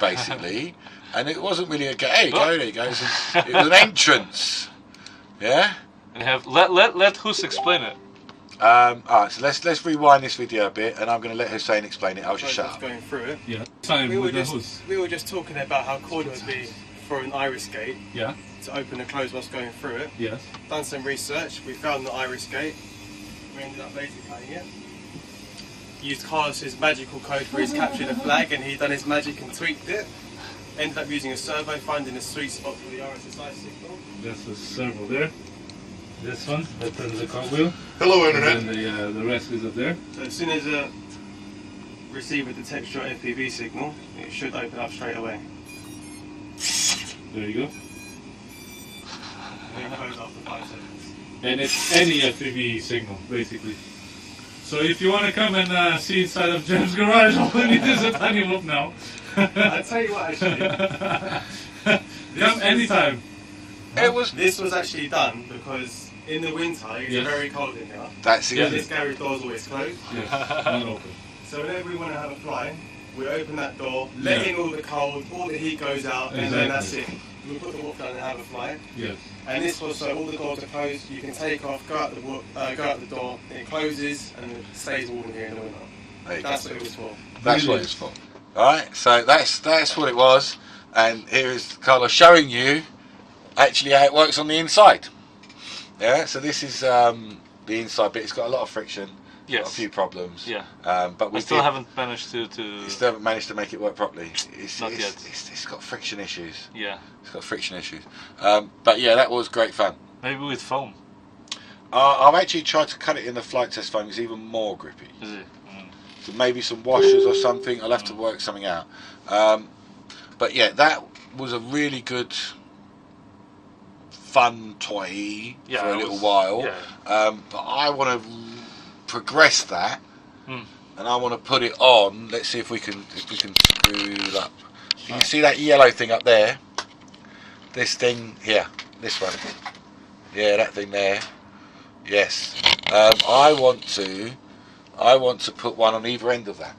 basically, and it wasn't really a gate. There you go. It was an entrance. Yeah. And have let Hus explain it. Alright, so let's rewind this video a bit, and I'm going to let Hussein explain it. I'll just shut up. Going through it. Yeah. Time We were with the just Hus. we were just talking about how cool it would be for an iris gate Yeah. to open and close whilst going through it. Yes. Done some research. We found the iris gate. We ended up laser cutting it. Used Carlos's magical code for his capture the flag, and he done his magic and tweaked it. Ended up using a servo, finding a sweet spot for the RSSI signal. That's the servo there. This one that turns the cartwheel. Hello, And then the rest is up there. So as soon as a receiver detects your FPV signal, it should open up straight away. There you go. And then close after 5 seconds. And it's any FPV signal, basically. So if you want to come and see inside of Jim's garage, all you need is a tiny whoop now. I'll tell you what, actually. Come anytime. This was actually done because in the winter it's Yes. very cold in here. That's Yeah. it. This garage door's always closed. Yes, not open. So whenever we want to have a fly, we open that door, let in all the cold, all the heat goes out, and then that's it. We put the whoop down and have a fly. Yes. And this was so all the doors are closed, you can take off, go out the door, and it closes and it stays warm in here in the winter. There you go. That's what it was for. That's what it's for. Alright, so that's what it was, and here is Carlos showing you actually how it works on the inside. Yeah, so this is the inside bit. It's got a lot of friction, Yes. got a few problems. Yeah. But we I still haven't managed to. still haven't managed to make it work properly. Not yet. It's got friction issues. Yeah. It's got friction issues. But yeah, that was great fun. Maybe with foam. I've actually tried to cut it in the flight test foam. It's even more grippy. Is it? So maybe some washers or something. I'll have to work something out. But yeah, that was a really good, fun toy Yeah, for a it little was- while. yeah. But I want to progress that, Mm. and I want to put it on. Let's see if we can screw it up. You can see that yellow thing up there. This thing here, this one. Yeah, that thing there. Yes. I want to put one on either end of that.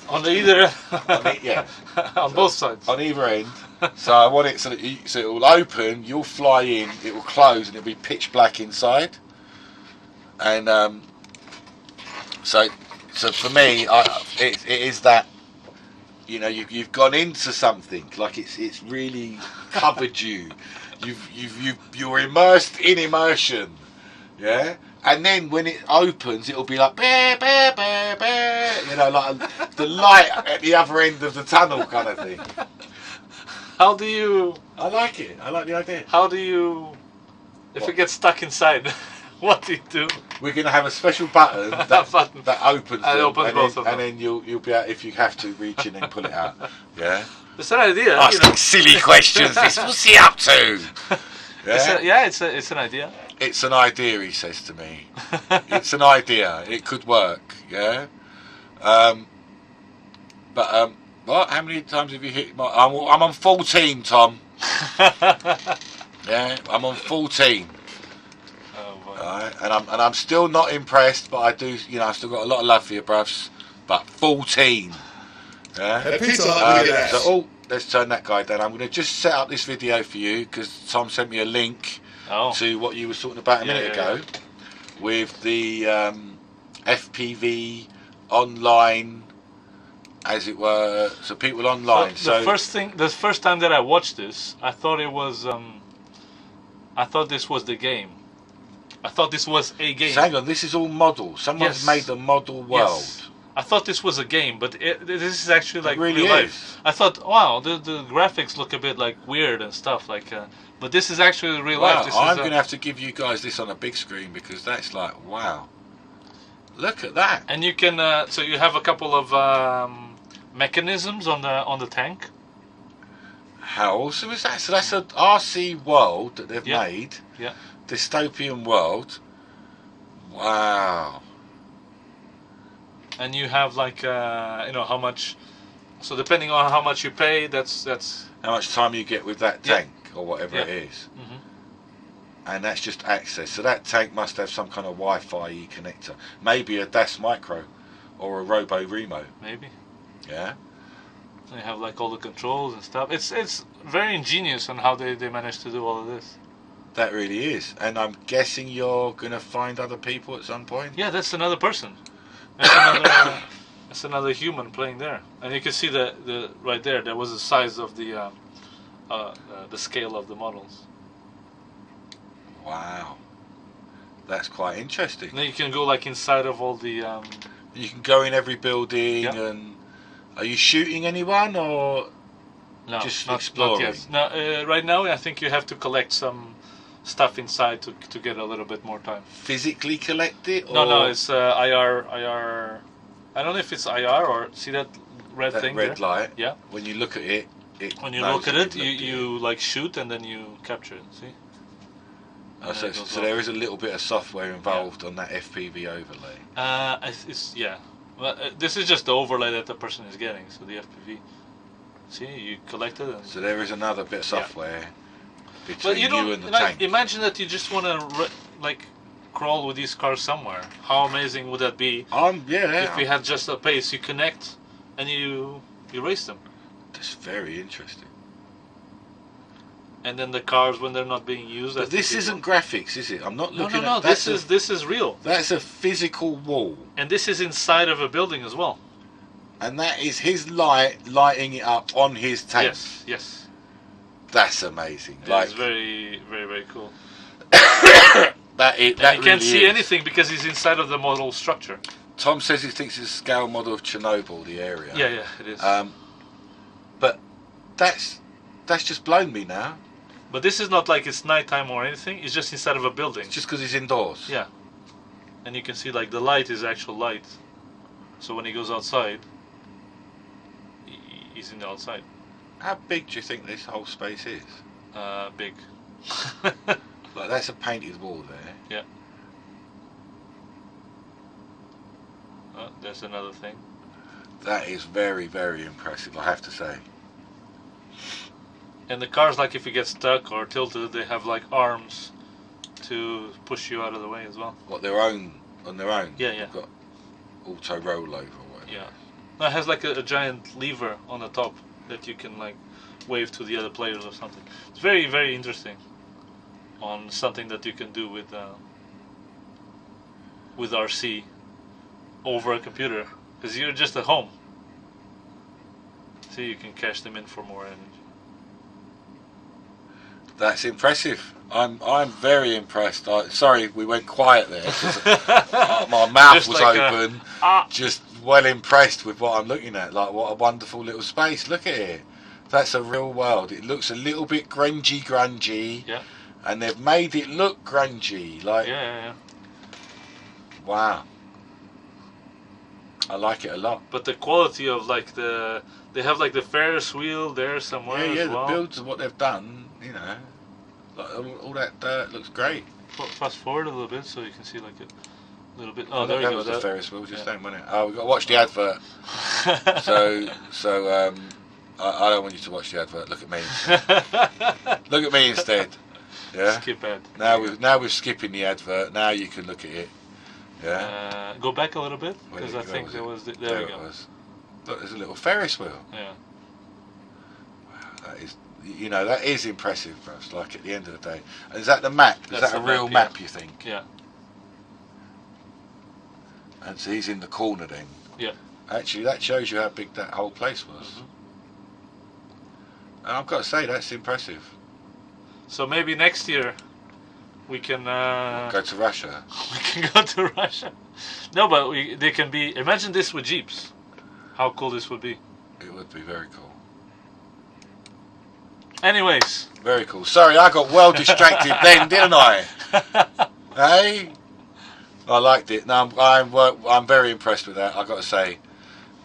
On either. Yeah. On both sides. On either end. So I want it so that so it will open, you'll fly in, it will close, and it'll be pitch black inside. And so for me, it is that, you know, you've gone into something like it's really covered you. You're immersed in immersion. Yeah. And then when it opens, it'll be like, bah, bah, bah, bah, you know, like the light at the other end of the tunnel kind of thing. How do you? I like it. I like the idea. How do you? If What? it gets stuck inside, what do you do? We're going to have a special button that Button. opens And them, opens both of them. and then you'll be able, if you have to, reach in and pull it out. Yeah. It's an idea. Asking silly questions. What's he up to? Yeah? It's an idea. It's an idea, he says to me. It's an idea. It could work. Yeah. What? How many times have you hit my? I'm on 14, Tom. Yeah, I'm on 14. Right, and I'm still not impressed, but I do, I've still got a lot of love for you, bruvs. But 14. Yeah. Let's turn that guy down. I'm going to just set up this video for you because Tom sent me a link to what you were talking about a minute ago with the FPV online, as it were, so people online. The first time that I watched this, I thought it was, I thought this was the game. I thought this was a game. So hang on, this is all model. Someone's made the model world. Yes. I thought this was a game, but this is actually like really real life. I thought, wow, the graphics look a bit like weird and stuff like. But this is actually real life. I'm going to have to give you guys this on a big screen because that's like, wow. Look at that. And you can, so you have a couple of mechanisms on the tank. How awesome is that? So that's an RC world that they've made. Yeah. Dystopian world. Wow. And you have like how much. So depending on how much you pay, that's how much time you get with that tank or whatever it is. Mm-hmm. And that's just access. So that tank must have some kind of Wi-Fi connector, maybe a DAS Micro or a Robo Remo. Maybe. Yeah. They have like all the controls and stuff. It's very ingenious on how they managed to do all of this. That really is. And I'm guessing you're going to find other people at some point? Yeah, that's another person. That's another human playing there. And you can see the right there, there was the size of the scale of the models. Wow. That's quite interesting. And then you can go like inside of all the... You can go in every building and... Are you shooting anyone or just exploring? Not yet. No, right now I think you have to collect some stuff inside to get a little bit more time. Physically collect it? Or No, it's IR. I don't know if it's IR or see that red thing red there? light. Yeah. When you look at it, when you look at it, you like shoot and then you capture it. See? Oh, so there is a little bit of software involved on that FPV overlay. Well, this is just the overlay that the person is getting. So the FPV. See, you collect it. So there is another bit of software between you and the tank. Imagine that you just want to crawl with these cars somewhere. How amazing would that be? If we had just a pace, you connect and you race them. That's very interesting. And then the cars, when they're not being used. But this isn't graphics, is it? I'm not looking at. No. This is real. That's a physical wall. And this is inside of a building as well. And that is his lighting it up on his tank. Yes. That's amazing. It's very, very, very cool. You can't see anything because he's inside of the model structure. Tom says he thinks it's a scale model of Chernobyl, the area. Yeah, it is. But that's just blown me now. But this is not like it's nighttime or anything. It's just inside of a building. It's just because he's indoors. Yeah. And you can see like the light is actual light. So when he goes outside, he's in the outside. How big do you think this whole space is? Big. Like that's a painted wall there. Yeah. There's another thing. That is very, very impressive, I have to say. And the cars, like if you get stuck or tilted, they have like arms to push you out of the way as well. What, on their own? Yeah. They've got auto rollover or whatever. Yeah. No, it has like a giant lever on the top that you can like wave to the other players or something. It's very, very interesting on something that you can do with RC over a computer because you're just at home. See, you can cash them in for more energy. That's impressive. I'm very impressed. Sorry, we went quiet there. My mouth was open. Just well impressed with what I'm looking at. Like, what a wonderful little space. Look at it. That's a real world. It looks a little bit grungy. Yeah. And they've made it look grungy. Like. Yeah. Wow. I like it a lot. But the quality of like they have like the Ferris wheel there somewhere Yeah, as well. the builds of what they've done, you know, like all that dirt looks great. Fast forward a little bit so you can see like a little bit. Oh, Oh, there you that go. was the Ferris wheel just yeah. then, wasn't it? Oh, we've got to watch the advert. So I don't want you to watch the advert. Look at me. Look at me instead. Yeah. Skip ad. Now we're skipping the advert. Now you can look at it. Yeah. Go back a little bit because I Where think was there it? was. There There we it go. was. Look, there's a little Ferris wheel. Yeah. That is, you know, that is impressive, Bruce. Like at the end of the day, is that the map? Is That's that a the real map, map? You think? Yeah. And so he's in the corner then. Yeah. Actually, that shows you how big that whole place was. Mhm. And I've got to say, that's impressive. So maybe next year we can Go to Russia. we can go to Russia. No, but they can be. Imagine this with Jeeps. How cool this would be. It would be very cool. Anyways. Very cool. Sorry, I got well distracted then, didn't I? Hey, I liked it. No, I'm very impressed with that. I got to say,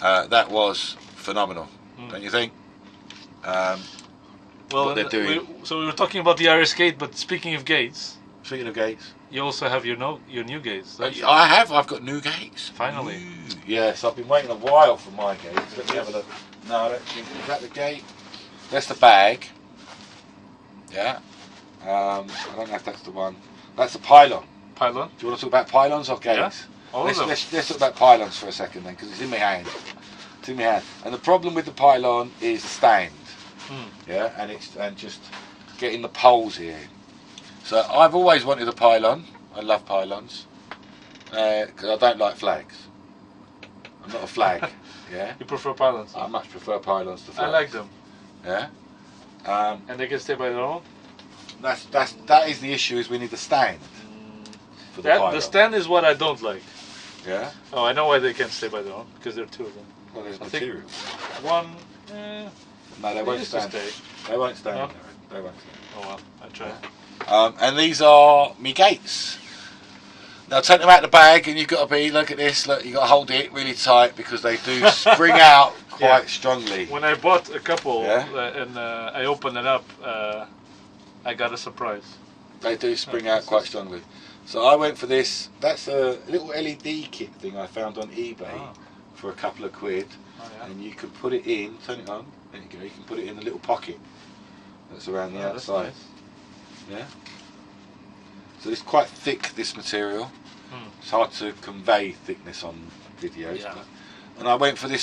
that was phenomenal. Don't you think? Well, what they're doing. So we were talking about the Irish gate, but speaking of gates, Speaking of gates, you also have your new gates. don't you? I've got new gates. Finally. Ooh, yes, I've been waiting a while for my gates. Let me have a look. No, I don't think, is that the gate? That's the bag. Yeah. I don't know if that's the one. That's the pylon. Pylon. Do you want to talk about pylons or gates? All of them. Let's talk about pylons for a second then, because it's in my hand. It's in my hand. And the problem with the pylon is the stand. Yeah, and just getting the poles here. So I've always wanted a pylon. I love pylons because I don't like flags. I'm not a flag. Yeah. You prefer pylons? I much prefer pylons to flags. I like them. Yeah. And they can stay by their own. That is the issue. Is we need the stand for the pylon. The stand is what I don't like. Yeah. Oh, I know why they can't stay by their own because there are two of them. Well, there's I think material. one. No, they won't used to stand. stay. They won't stand. No? They won't stand. Oh well, I tried. And these are me gates. Now take them out the bag, and you've got to look at this. Look, you've got to hold it really tight because they do spring out quite strongly. When I bought a couple Yeah. and I opened it up, I got a surprise. They do spring out quite strongly. So I went for this. That's a little LED kit thing I found on eBay for a couple of quid. Oh, yeah. And you can put it in. Turn it on. There you go. You can put it in a little pocket that's around the That's outside. nice. Yeah. So it's quite thick, this material. It's hard to convey thickness on videos. Yeah. And I went for the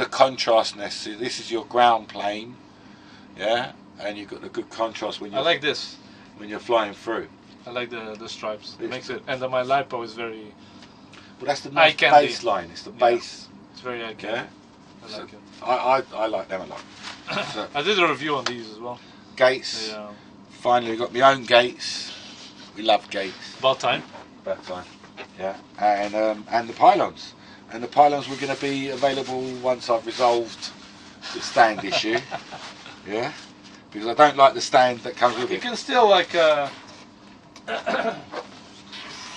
contrastness. So this is your ground plane. Yeah. And you've got the good contrast when I you're like this. when you're flying through. I like the stripes. It It's- makes it, and then my lipo is very. But that's the Eye nice candy. baseline. It's the Yeah. base. It's very eye candy. Yeah. I So- like it. I like them a lot. So, I did a review on these as well. gates. They, Finally got my own gates. We love gates. about time. About time. Yeah. And the pylons. And the pylons were going to be available once I've resolved the stand issue. Yeah. Because I don't like the stand that comes with You it. can still like.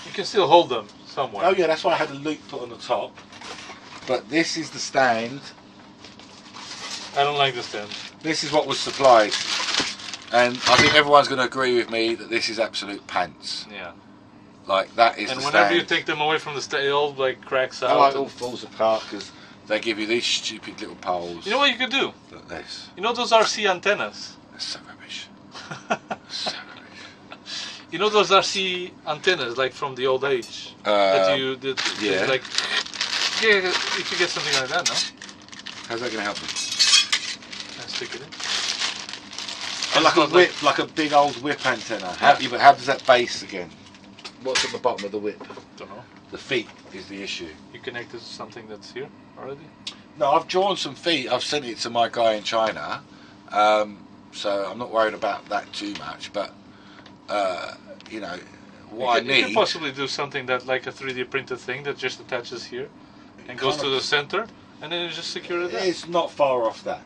You can still hold them somewhere. Oh yeah, that's why I had a loop put on the top. But this is the stand. I don't like the stand. This is what was supplied. And I think everyone's going to agree with me that this is absolute pants. Yeah. Like, that is And the whenever stand. you take them away from the stand, it all like cracks out. Oh, it all and- falls apart because they give you these stupid little poles. You know what you could do? Like this. You know those RC antennas? That's so rubbish. So rubbish. You know those RC antennas, like from the old age? That you did, yeah. like. Yeah, you could get something like that, no? How's that going to help me? And stick it in. Oh, like a whip, like a big old whip antenna. How does that base again? What's at the bottom of the whip? Don't know. The feet is the issue. You connected to something that's here already? No, I've drawn some feet. I've sent it to my guy in China. So I'm not worried about that too much. But, you know, what You I need... could possibly do something that like a 3D printed thing that just attaches here and goes to the center and then you just secure it there. It's not far off that.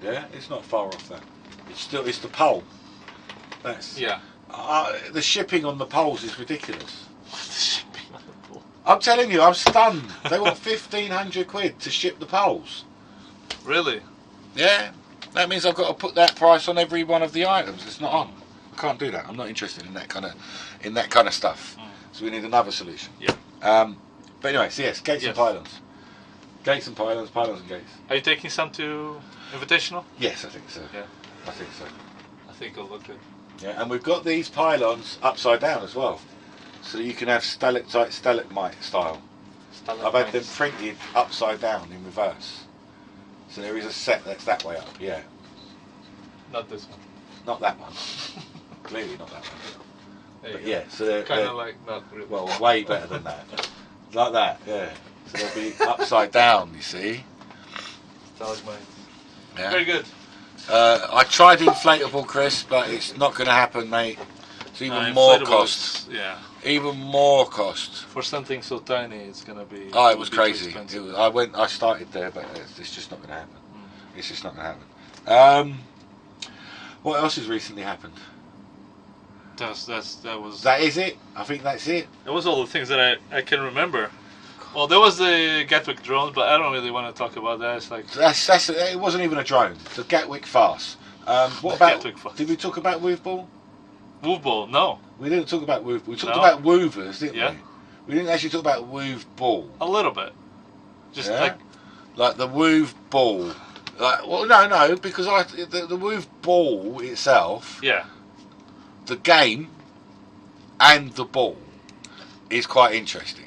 Yeah, it's not far off that. It's the pole. That's Yeah. the shipping on the poles is ridiculous. The shipping on the pole. I'm telling you, I'm stunned. They want 1,500 quid to ship the poles. Really? Yeah, that means I've got to put that price on every one of the items. It's not on. I can't do that. I'm not interested in that kind of stuff. So we need another solution. Yeah. But anyway, so yes, gates and pylons. Gates and pylons, pylons and gates. Are you taking some to Invitational? Yes, I think so. Yeah. I think so. I think it'll look good. Yeah, and we've got these pylons upside down as well. So you can have stalactite, stalagmite style. I've had them printed upside down in reverse. So there is a set that's that way up, yeah. Not this one. Not that one. Clearly not that one. But yeah, so they're kind of like not really. well, way better than that. Like that, yeah. So they'll be upside down, you see. Stalagmite. Yeah. Very good. I tried inflatable, Chris, but it's not going to happen, mate. It's even more cost. Yeah. Even more cost. For something so tiny, it's going to be. Oh, it was crazy. I started there, but it's just not going to happen. It's just not going to happen. What else has recently happened? That is it. I think that's it. That was all the things that I can remember. Well, there was the Gatwick drone, but I don't really want to talk about that. It's like it wasn't even a drone. The Gatwick farce. What about? Gatwick farce. Did we talk about Whoovball? Whoovball, no. We didn't talk about Whoov. We talked about Whoovers, didn't we? We didn't actually talk about Whoovball. A little bit. Just like the Whoovball. Like, well, no, because the Whoovball itself. Yeah. The game and the ball is quite interesting.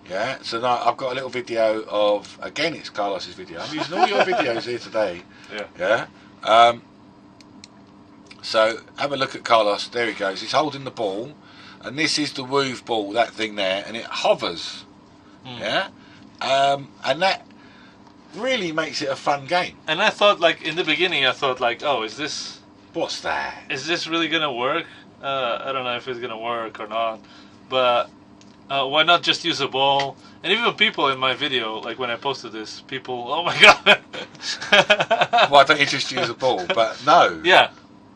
Yeah, so now I've got a little video of, again, it's Carlos's video. I'm using all your videos here today. Yeah. So have a look at Carlos. There he goes. He's holding the ball, and this is the Whoovball, that thing there, and it hovers. Yeah, and that really makes it a fun game. And I thought, like in the beginning, oh, is this? What's that? Is this really gonna work? I don't know if it's gonna work or not, but. Why not just use a ball? And even people in my video, like when I posted this, people, oh my god. Why don't you just use a ball? But no. Yeah.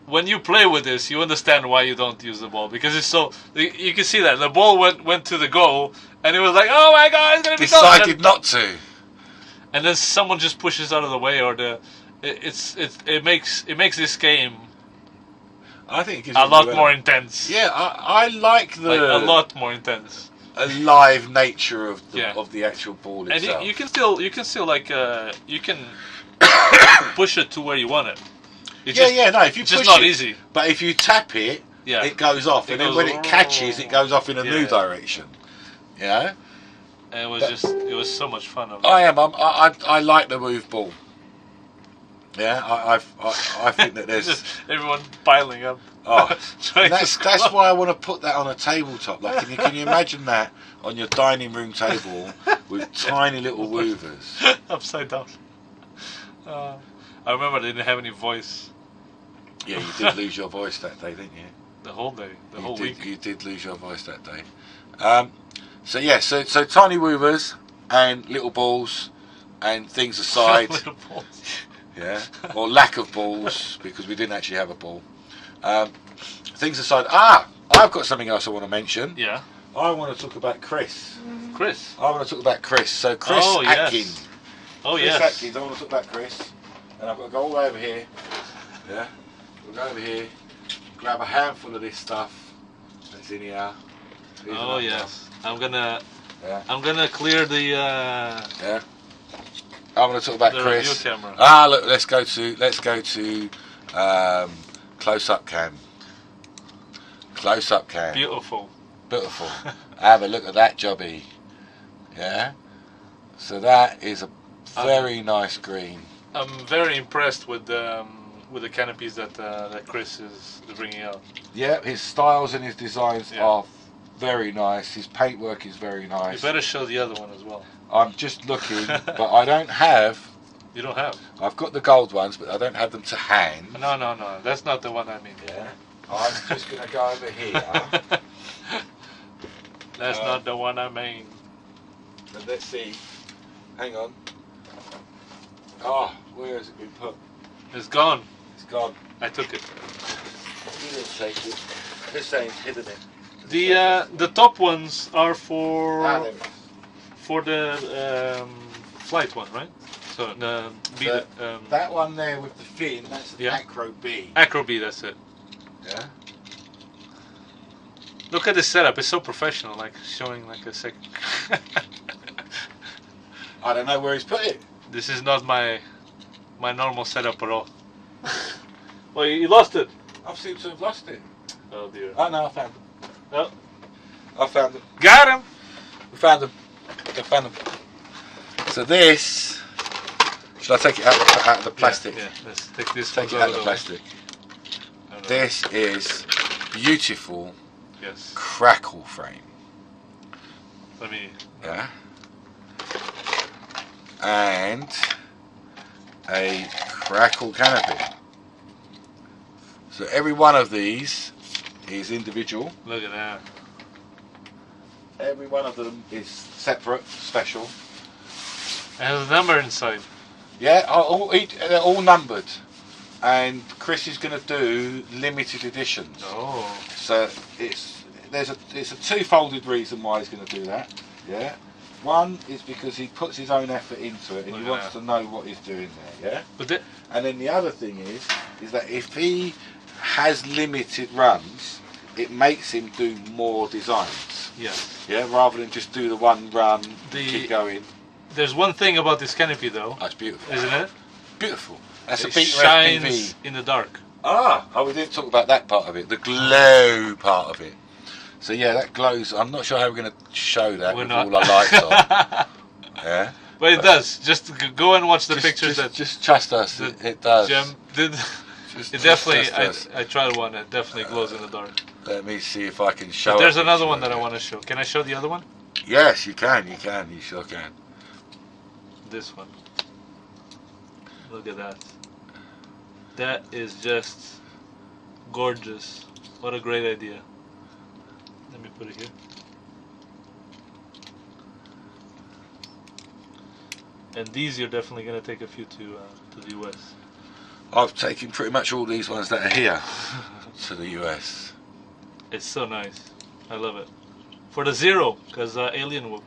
When you play with this, you understand why you don't use the ball. Because it's so... You can see that. The ball went to the goal, and it was like, oh my god, it's going to be goal. Decided not to. And then someone just pushes out of the way, or it makes this game... I think it gives a lot more intense. Yeah, I like a lot more intense. Alive nature of the actual ball itself. And you can still like you can push it to where you want it. No, if you it's push just not it, easy. But if you tap it, it goes off, and then when it catches, it goes off in a new direction. You know. And it was so much fun. I like the Whoovball. Yeah, I think that there's just everyone piling up. Oh, that's why I want to put that on a tabletop. Like, can you imagine that on your dining room table with tiny little Whoovers upside down? I remember I didn't have any voice. Yeah, you did lose your voice that day, didn't you? The whole day, the whole week. You did lose your voice that day. So tiny Whoovers and little balls and things aside. Little balls. Yeah, or lack of balls because we didn't actually have a ball. Things aside, I've got something else I want to mention. Yeah. I want to talk about Chris. Chris. I want to talk about Chris. So Chris Atkins. Oh Chris yes. Atkins. I want to talk about Chris, and I've got to go all the way over here. Yeah. We'll go over here, grab a handful of this stuff that's in here. Oh yes. I'm gonna clear the. Yeah. I want to talk about Chris. Review camera. Look, let's go to close-up cam. Close-up cam. Beautiful. Have a look at that jobby. Yeah. So that is a very nice green. I'm very impressed with the canopies that Chris is bringing out. Yeah, his styles and his designs are very nice. His paintwork is very nice. You better show the other one as well. I'm just looking, but I don't have. You don't have? I've got the gold ones, but I don't have them to hand. No. That's not the one I mean. Yeah. I'm just going to go over here. That's not the one I mean. And let's see. Hang on. Oh, where has it been put? It's gone. It's gone. I took it. You didn't take it. This ain't hidden it. The top ones are for the flight one, right? So that one there with the fin, that's an Acro B. Acro B, that's it. Yeah. Look at the setup; it's so professional. Like showing like a second. I don't know where he's put it. This is not my normal setup at all. Well, you lost it. I seem to have lost it. Oh dear. Oh no, I found him. Oh. I found him. Got him. We found him. I found him. So this. Should I take it out of the plastic? Yeah, let's take this. Take it out of the plastic. This is beautiful. Yes. Crackle frame. Let me. Yeah. And a crackle canopy. So every one of these is individual. Look at that. Every one of them is separate, special. It has a number inside. Yeah, they're all numbered. And Chris is going to do limited editions. Oh. So it's a two-folded reason why he's going to do that. Yeah. One is because he puts his own effort into it and he wants to know what he's doing there. Yeah. But and then the other thing is that if he has limited runs, it makes him do more designs. Yeah. Yeah. Rather than just do the one run, keep going. There's one thing about this canopy though. That's beautiful. Isn't it? Beautiful. That's it a beat shines FPV. in the dark. Oh, we didn't talk about that part of it, the glow part of it. So yeah, that glows. I'm not sure how we're going to show that with all our lights on. Yeah. But it does. Just go and watch the pictures. Just trust us. It does. It definitely. I tried one. It definitely glows in the dark. Let me see if I can show. But there's another one that I want to show. Can I show the other one? Yes, you can. You can. You sure can. This one. Look at that. That is just gorgeous. What a great idea. Let me put it here. And these you're definitely going to take a few to the US. I've taken pretty much all these ones that are here to the US. It's so nice. I love it. For the Zero, because Alien Whoop.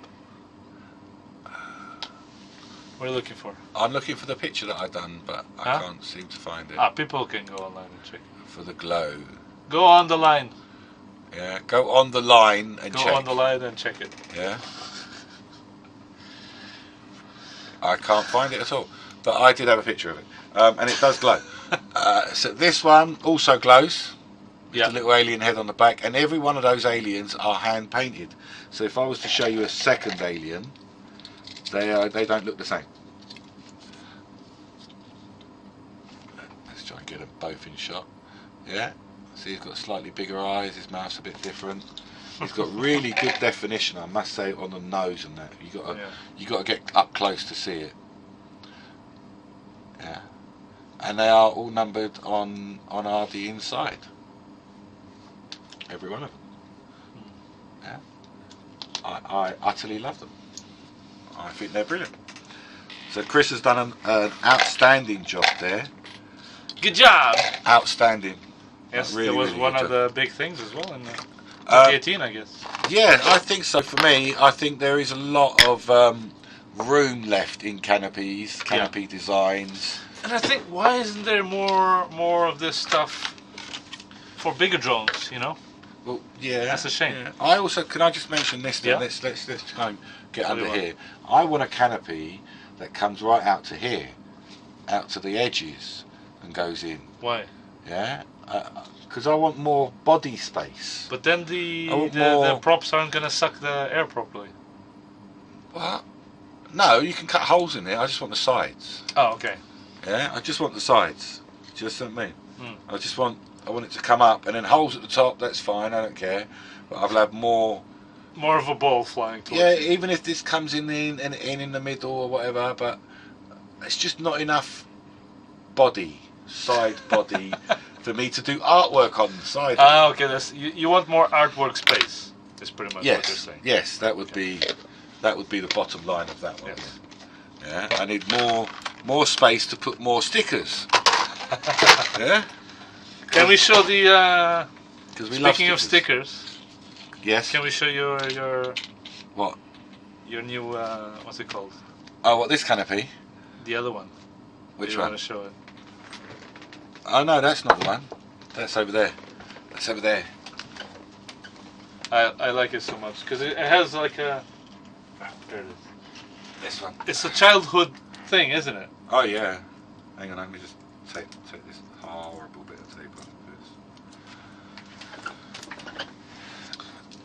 What are you looking for? I'm looking for the picture that I've done, but I can't seem to find it. People can go online and check. For the glow. Go on the line. Yeah, go on the line and check. Go on the line and check it. Yeah. I can't find it at all, but I did have a picture of it, and it does glow. So this one also glows. Yeah. The little alien head on the back, and every one of those aliens are hand painted. So if I was to show you a second alien, they don't look the same. Let's try and get them both in shot. Yeah. See, he's got slightly bigger eyes. His mouth's a bit different. He's got really good definition, I must say, on the nose and that. You got to get up close to see it. Yeah. And they are all numbered on RD inside. Every one of them. Yeah. I utterly love them. I think they're brilliant. So Chris has done an outstanding job there. Good job. Outstanding. Yes, really, that was really one of the big things as well in 2018, I guess. Yeah, I think so. For me, I think there is a lot of room left in Canopies, canopy designs. And I think, why isn't there more of this stuff for bigger drones, you know? Well, yeah. That's a shame. Yeah. I also, can I just mention this then? Let's try and get under here. I want a canopy that comes right out to here, out to the edges, and goes in. Why? Yeah. Because I want more body space. But then the props aren't going to suck the air properly. What? No, you can cut holes in it. I just want the sides. Oh, okay. Yeah, I just want the sides. Do you understand what I mean? I want it to come up, and then holes at the top. That's fine. I don't care. But I'll have more of a ball flying towards you. Even if this comes in the middle or whatever, but it's just not enough side body. For me to do artwork on the side. Okay. You want more artwork space. That's pretty much what you're saying. Yes, that would be the bottom line of that one. Yes. Yeah, I need more space to put more stickers. Yeah. Can we show the? Speaking Speaking of stickers, Yes. Can we show your What? your new what's it called? Oh, what, this canopy? The other one. Which you one? Want to show it? Oh no, that's not the one. That's over there. That's over there. I like it so much because it has like a. There it is. This one. It's a childhood thing, isn't it? Oh yeah. Hang on, let me just take this horrible bit of tape off this.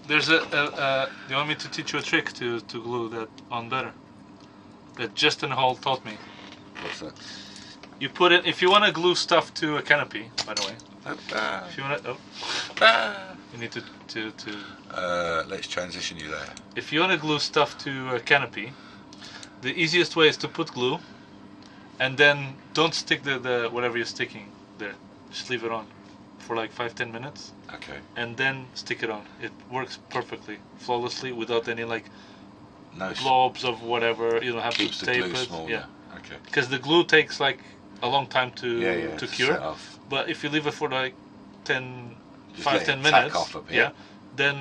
There's you want me to teach you a trick to glue that on better? That Justin Hall taught me. What's that? You put it if you want to glue stuff to a canopy. By the way, if you want to, you need to. Let's transition you there. If you want to glue stuff to a canopy, the easiest way is to put glue, and then don't stick the whatever you're sticking there. Just leave it on for like 5-10 minutes. Okay. And then stick it on. It works perfectly, flawlessly, without any like No. blobs of whatever. You don't have Keeps to the tape glue it. smaller. Yeah. Okay. Because the glue takes like a long time to Set cure. off. But if you leave it for like 10 Just let it 10 tack minutes, off a bit. yeah, then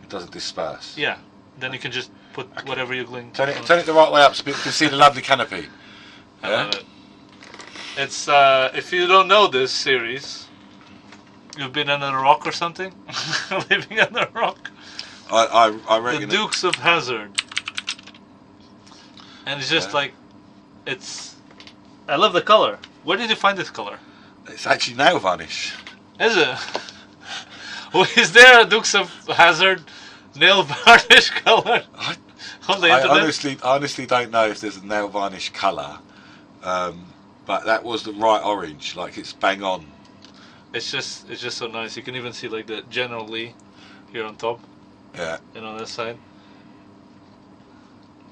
It doesn't disperse. yeah, then you can just put whatever you're gluing. Turn it the right way up so people can see the lovely canopy. I Yeah? love it. It's if you don't know this series, you've been under a rock or something, living under a rock. I The reckon. Dukes of Hazzard, and it's just Yeah. like, it's. I love the color. Where did you find this color? It's actually nail varnish. Is it? Well, is there a Dukes of Hazzard nail varnish color on the I internet? honestly don't know if there's a nail varnish colour, but that was the right orange. Like it's bang on. It's just so nice. You can even see like the General Lee here on top Yeah. and on this side.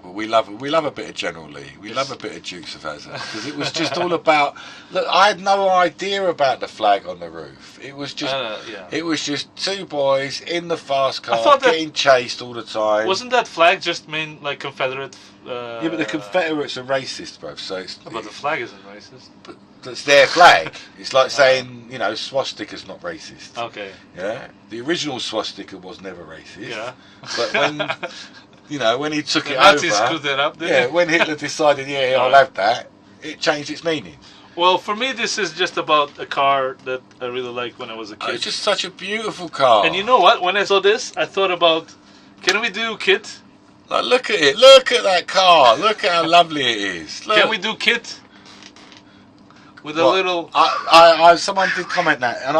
Well, we love a bit of General Lee. We love a bit of Dukes of Hazzard because it was just all about. Look, I had no idea about the flag on the roof. It was just. Yeah. It was just two boys in the fast car thought that- getting chased all the time. Wasn't that flag just mean like Confederate? Yeah, but the Confederates are racist, bruv. So it's. But the flag isn't racist. But that's their flag. It's like saying, you know, swastika's not racist. Okay. Yeah. The original swastika was never racist. Yeah. But when, you know, when he took The it Nazis over, screwed that up, didn't yeah, they? when Hitler decided, yeah, I'll have that, it changed its meaning. Well, for me, this is just about a car that I really liked when I was a Oh, kid. it's just such a beautiful car. And you know what? When I saw this, I thought about, can we do kit? Like, look at it. Look at that car. Look at how lovely it is. Look. Can we do kit? With a What? little... Someone did comment that, and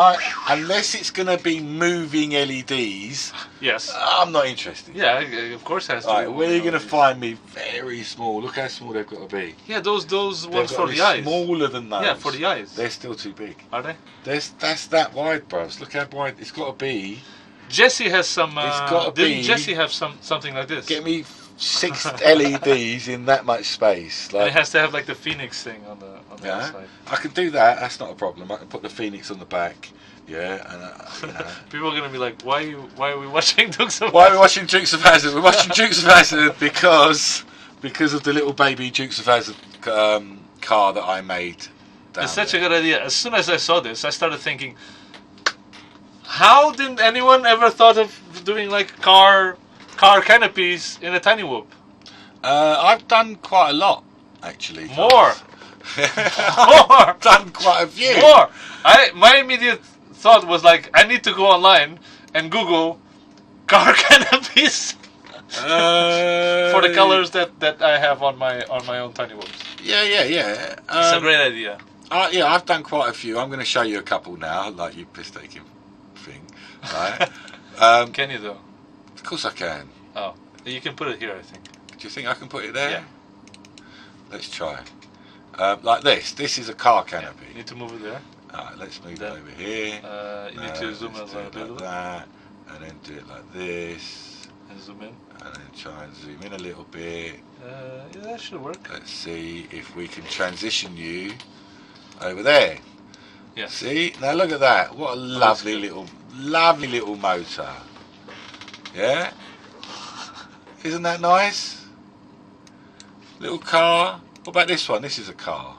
unless it's going to be moving LEDs, Yes. I'm not interested. Yeah, of course it has to Right, be where are you going to LEDs. find me very small? Look how small they've got to be. Yeah, those They've ones got for to be the eyes. smaller than those. Yeah, for the eyes. They're still too big. Are they? That's that wide, bros. Look how wide. It's got to be. Jesse has some... It's gotta didn't be- Jesse have something like this? Get me 6 LEDs in that much space. And it has to have like the Phoenix thing on the Yeah, outside. I can do that. That's not a problem. I can put the Phoenix on the back. Yeah, and you know. People are gonna be like, why are we watching Dukes of Why are we watching Dukes of Hazzard? We're watching Dukes of Hazzard because of the little baby Dukes of Hazzard car that I made. It's such a good idea. As soon as I saw this, I started thinking, how didn't anyone ever thought of doing like car canopies in a tiny whoop? I've done quite a lot, actually. More. I've done quite a few. More. My immediate thought was like, I need to go online and Google car canopies for the colors that I have on my own tiny whoops. Yeah. It's a great idea. Yeah, I've done quite a few. I'm going to show you a couple now, like you piss-taking thing. Right? Can you though? Of course I can. Oh, you can put it here, I think. Do you think I can put it there? Yeah. Let's try. Like this. This is a car canopy. You need to move it there. Alright, let's move Then, it over here. You need to zoom let's in a do it little like bit that, and then do it like this, and zoom in. and then try and zoom in a little bit. Yeah, that should work. Let's see if we can transition you over there. Yes. See? Now look at that. What a lovely little motor. Yeah? Isn't that nice? Little car. What about this one? This is a car.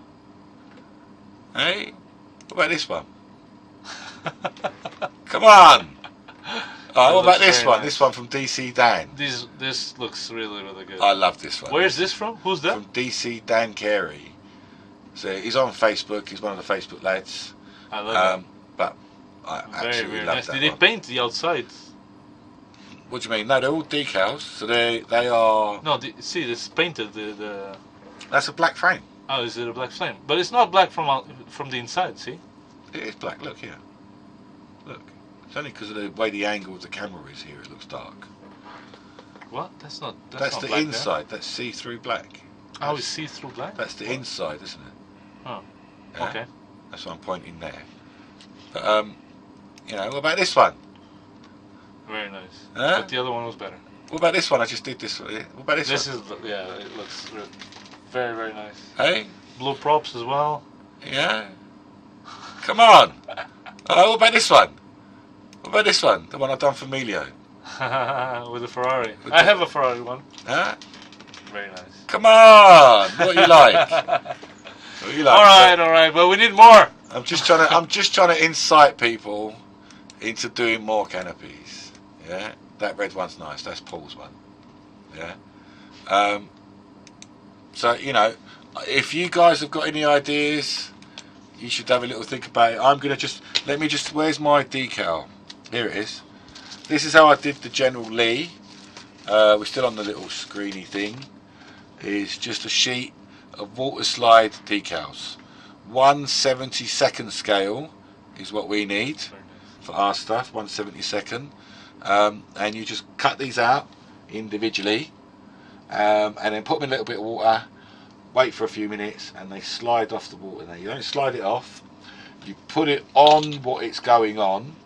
Hey? What about this one? Come on! Oh, It what about looks this very one? nice. This one from DC Dan. This looks really, really good. I love this one. Where's this from? Who's that? From DC Dan Carey. So he's on Facebook. He's one of the Facebook lads. I love But I that. Very, absolutely very love nice. that Did they one. paint the outside? What do you mean? No, they're all decals. So they are. No, see, this painted the. That's a black frame. Oh, is it a black flame? But it's not black from the inside. See? It is black. Look here. Look. It's only because of the way the angle of the camera is here. It looks dark. What? That's not. That's not the black, inside. That's see-through black. There. Oh, it's see-through black. That's the inside, isn't it? Oh. Yeah? Okay. That's what I'm pointing there. But what about this one? Very nice. Huh? But the other one was better. What about this one? I just did this one. What about this This one? is it looks very, very nice. Hey? Blue props as well. Yeah? Come on! Oh, what about this one? What about this one? The one I've done for Emilio. With a Ferrari. With I the- have a Ferrari one. Huh? Very nice. Come on! What you like? What you like? All right. But we need more. I'm just trying to incite people into doing more canopies. Yeah? That red one's nice. That's Paul's one. Yeah? So, if you guys have got any ideas, you should have a little think about it. I'm going to where's my decal? Here it is. This is how I did the General Lee. We're still on the little screeny thing. Is just a sheet of water slide decals. 1/72 scale is what we need for our stuff, 1/72. And you just cut these out individually, and then put them in a little bit of water, wait for a few minutes, and they slide off the water. Now you don't slide it off, you put it on what it's going on,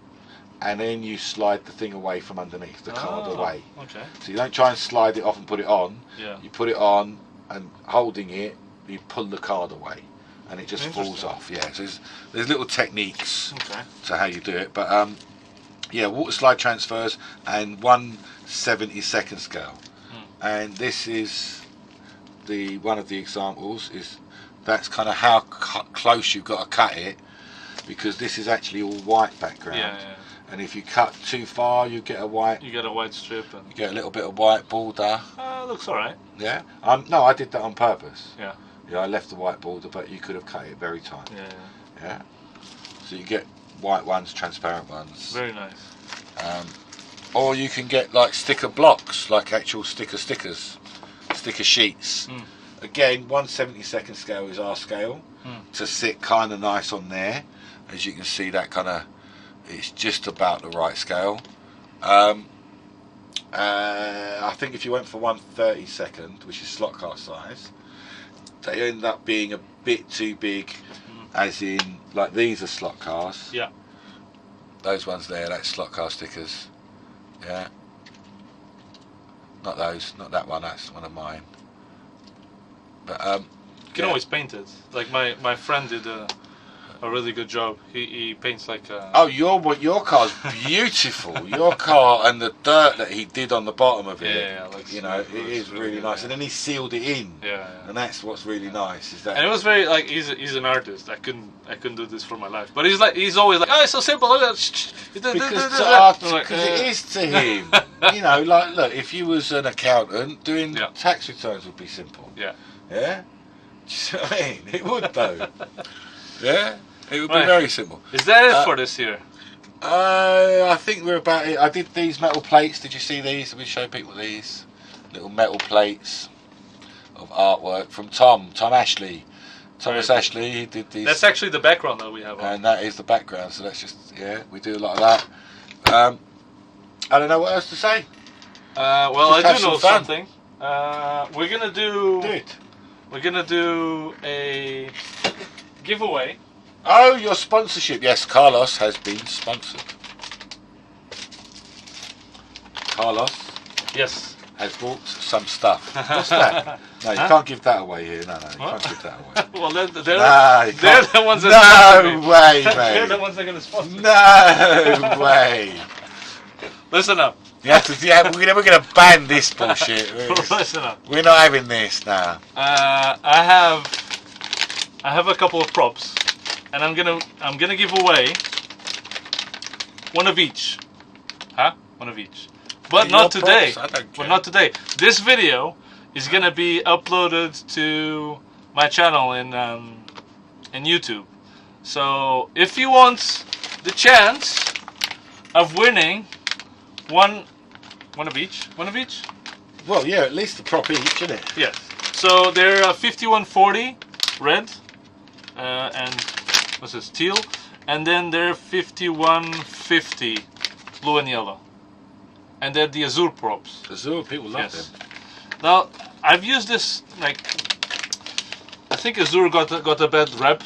and then you slide the thing away from underneath, the card away. Okay. So you don't try and slide it off and put it on. Yeah. You put it on, and holding it, you pull the card away, and it just falls off. Yeah. So there's little techniques to how you do it, but water slide transfers and 1/72 scale. And this is one of the examples. That's kind of how close you've got to cut it, because this is actually all white background. Yeah. And if you cut too far, you get a white. You get a white strip. And You get a little bit of white border. looks alright. Yeah. No, I did that on purpose. Yeah. Yeah, I left the white border, but you could have cut it very tight. Yeah. Yeah. So you get white ones, transparent ones. Very nice. Or you can get like sticker blocks, like actual sticker sheets. Again, 1/72 scale is our scale to sit kind of nice on there. As you can see, that kind of, it's just about the right scale. I think if you went for 1/32, which is slot car size, they end up being a bit too big, as in, like these are slot cars. Yeah. Those ones there, that's slot car stickers. Yeah. Not those, not that one, that's one of mine. But You can always paint it. Like my friend did a really good job. He paints like oh, your car's beautiful. Your car and the dirt that he did on the bottom of it. Yeah, like, it is really good, nice. yeah. And then he sealed it in. Yeah. And that's what's really nice. Is that? And it was very like he's an artist. I couldn't do this for my life. But he's always like, oh, it's so simple. Look at that. Because it is to him. Look, if you was an accountant, doing tax returns would be simple. Yeah. Yeah. Do you see what I mean? It would though. Yeah. It would be very simple. Is that it for this year? I think we're about it. I did these metal plates. Did you see these? Let me show people these little metal plates of artwork from Tom Ashley. Thomas Ashley, he did these. That's actually the background that we have on. And that is the background, so that's just, we do a lot of that. I don't know what else to say. Well, Just I have do know some fun. something. We're gonna do it. We're gonna do a giveaway. Oh, your sponsorship. Yes, Carlos has been sponsored. Carlos Yes. has bought some stuff. What's that? No, you can't give that away here. No, you can't give that away. Well, they're the ones that No way, mate. They're the ones that are gonna sponsor. No way. Listen up. We're gonna ban this bullshit. Listen up. We're not having this now. I have a couple of props, and I'm gonna give away one of each. Huh? One of each. But Your not today. props, I don't care. But not today. This video is gonna be uploaded to my channel in YouTube. So if you want the chance of winning one of each. Well, yeah, at least the prop each, isn't it? Yes. So they're 5140 red and what's this, teal, and then they're 5150 blue and yellow, and they're the Azure props. Azure, people love them. Now I've used this, like, I think Azure got a bad rep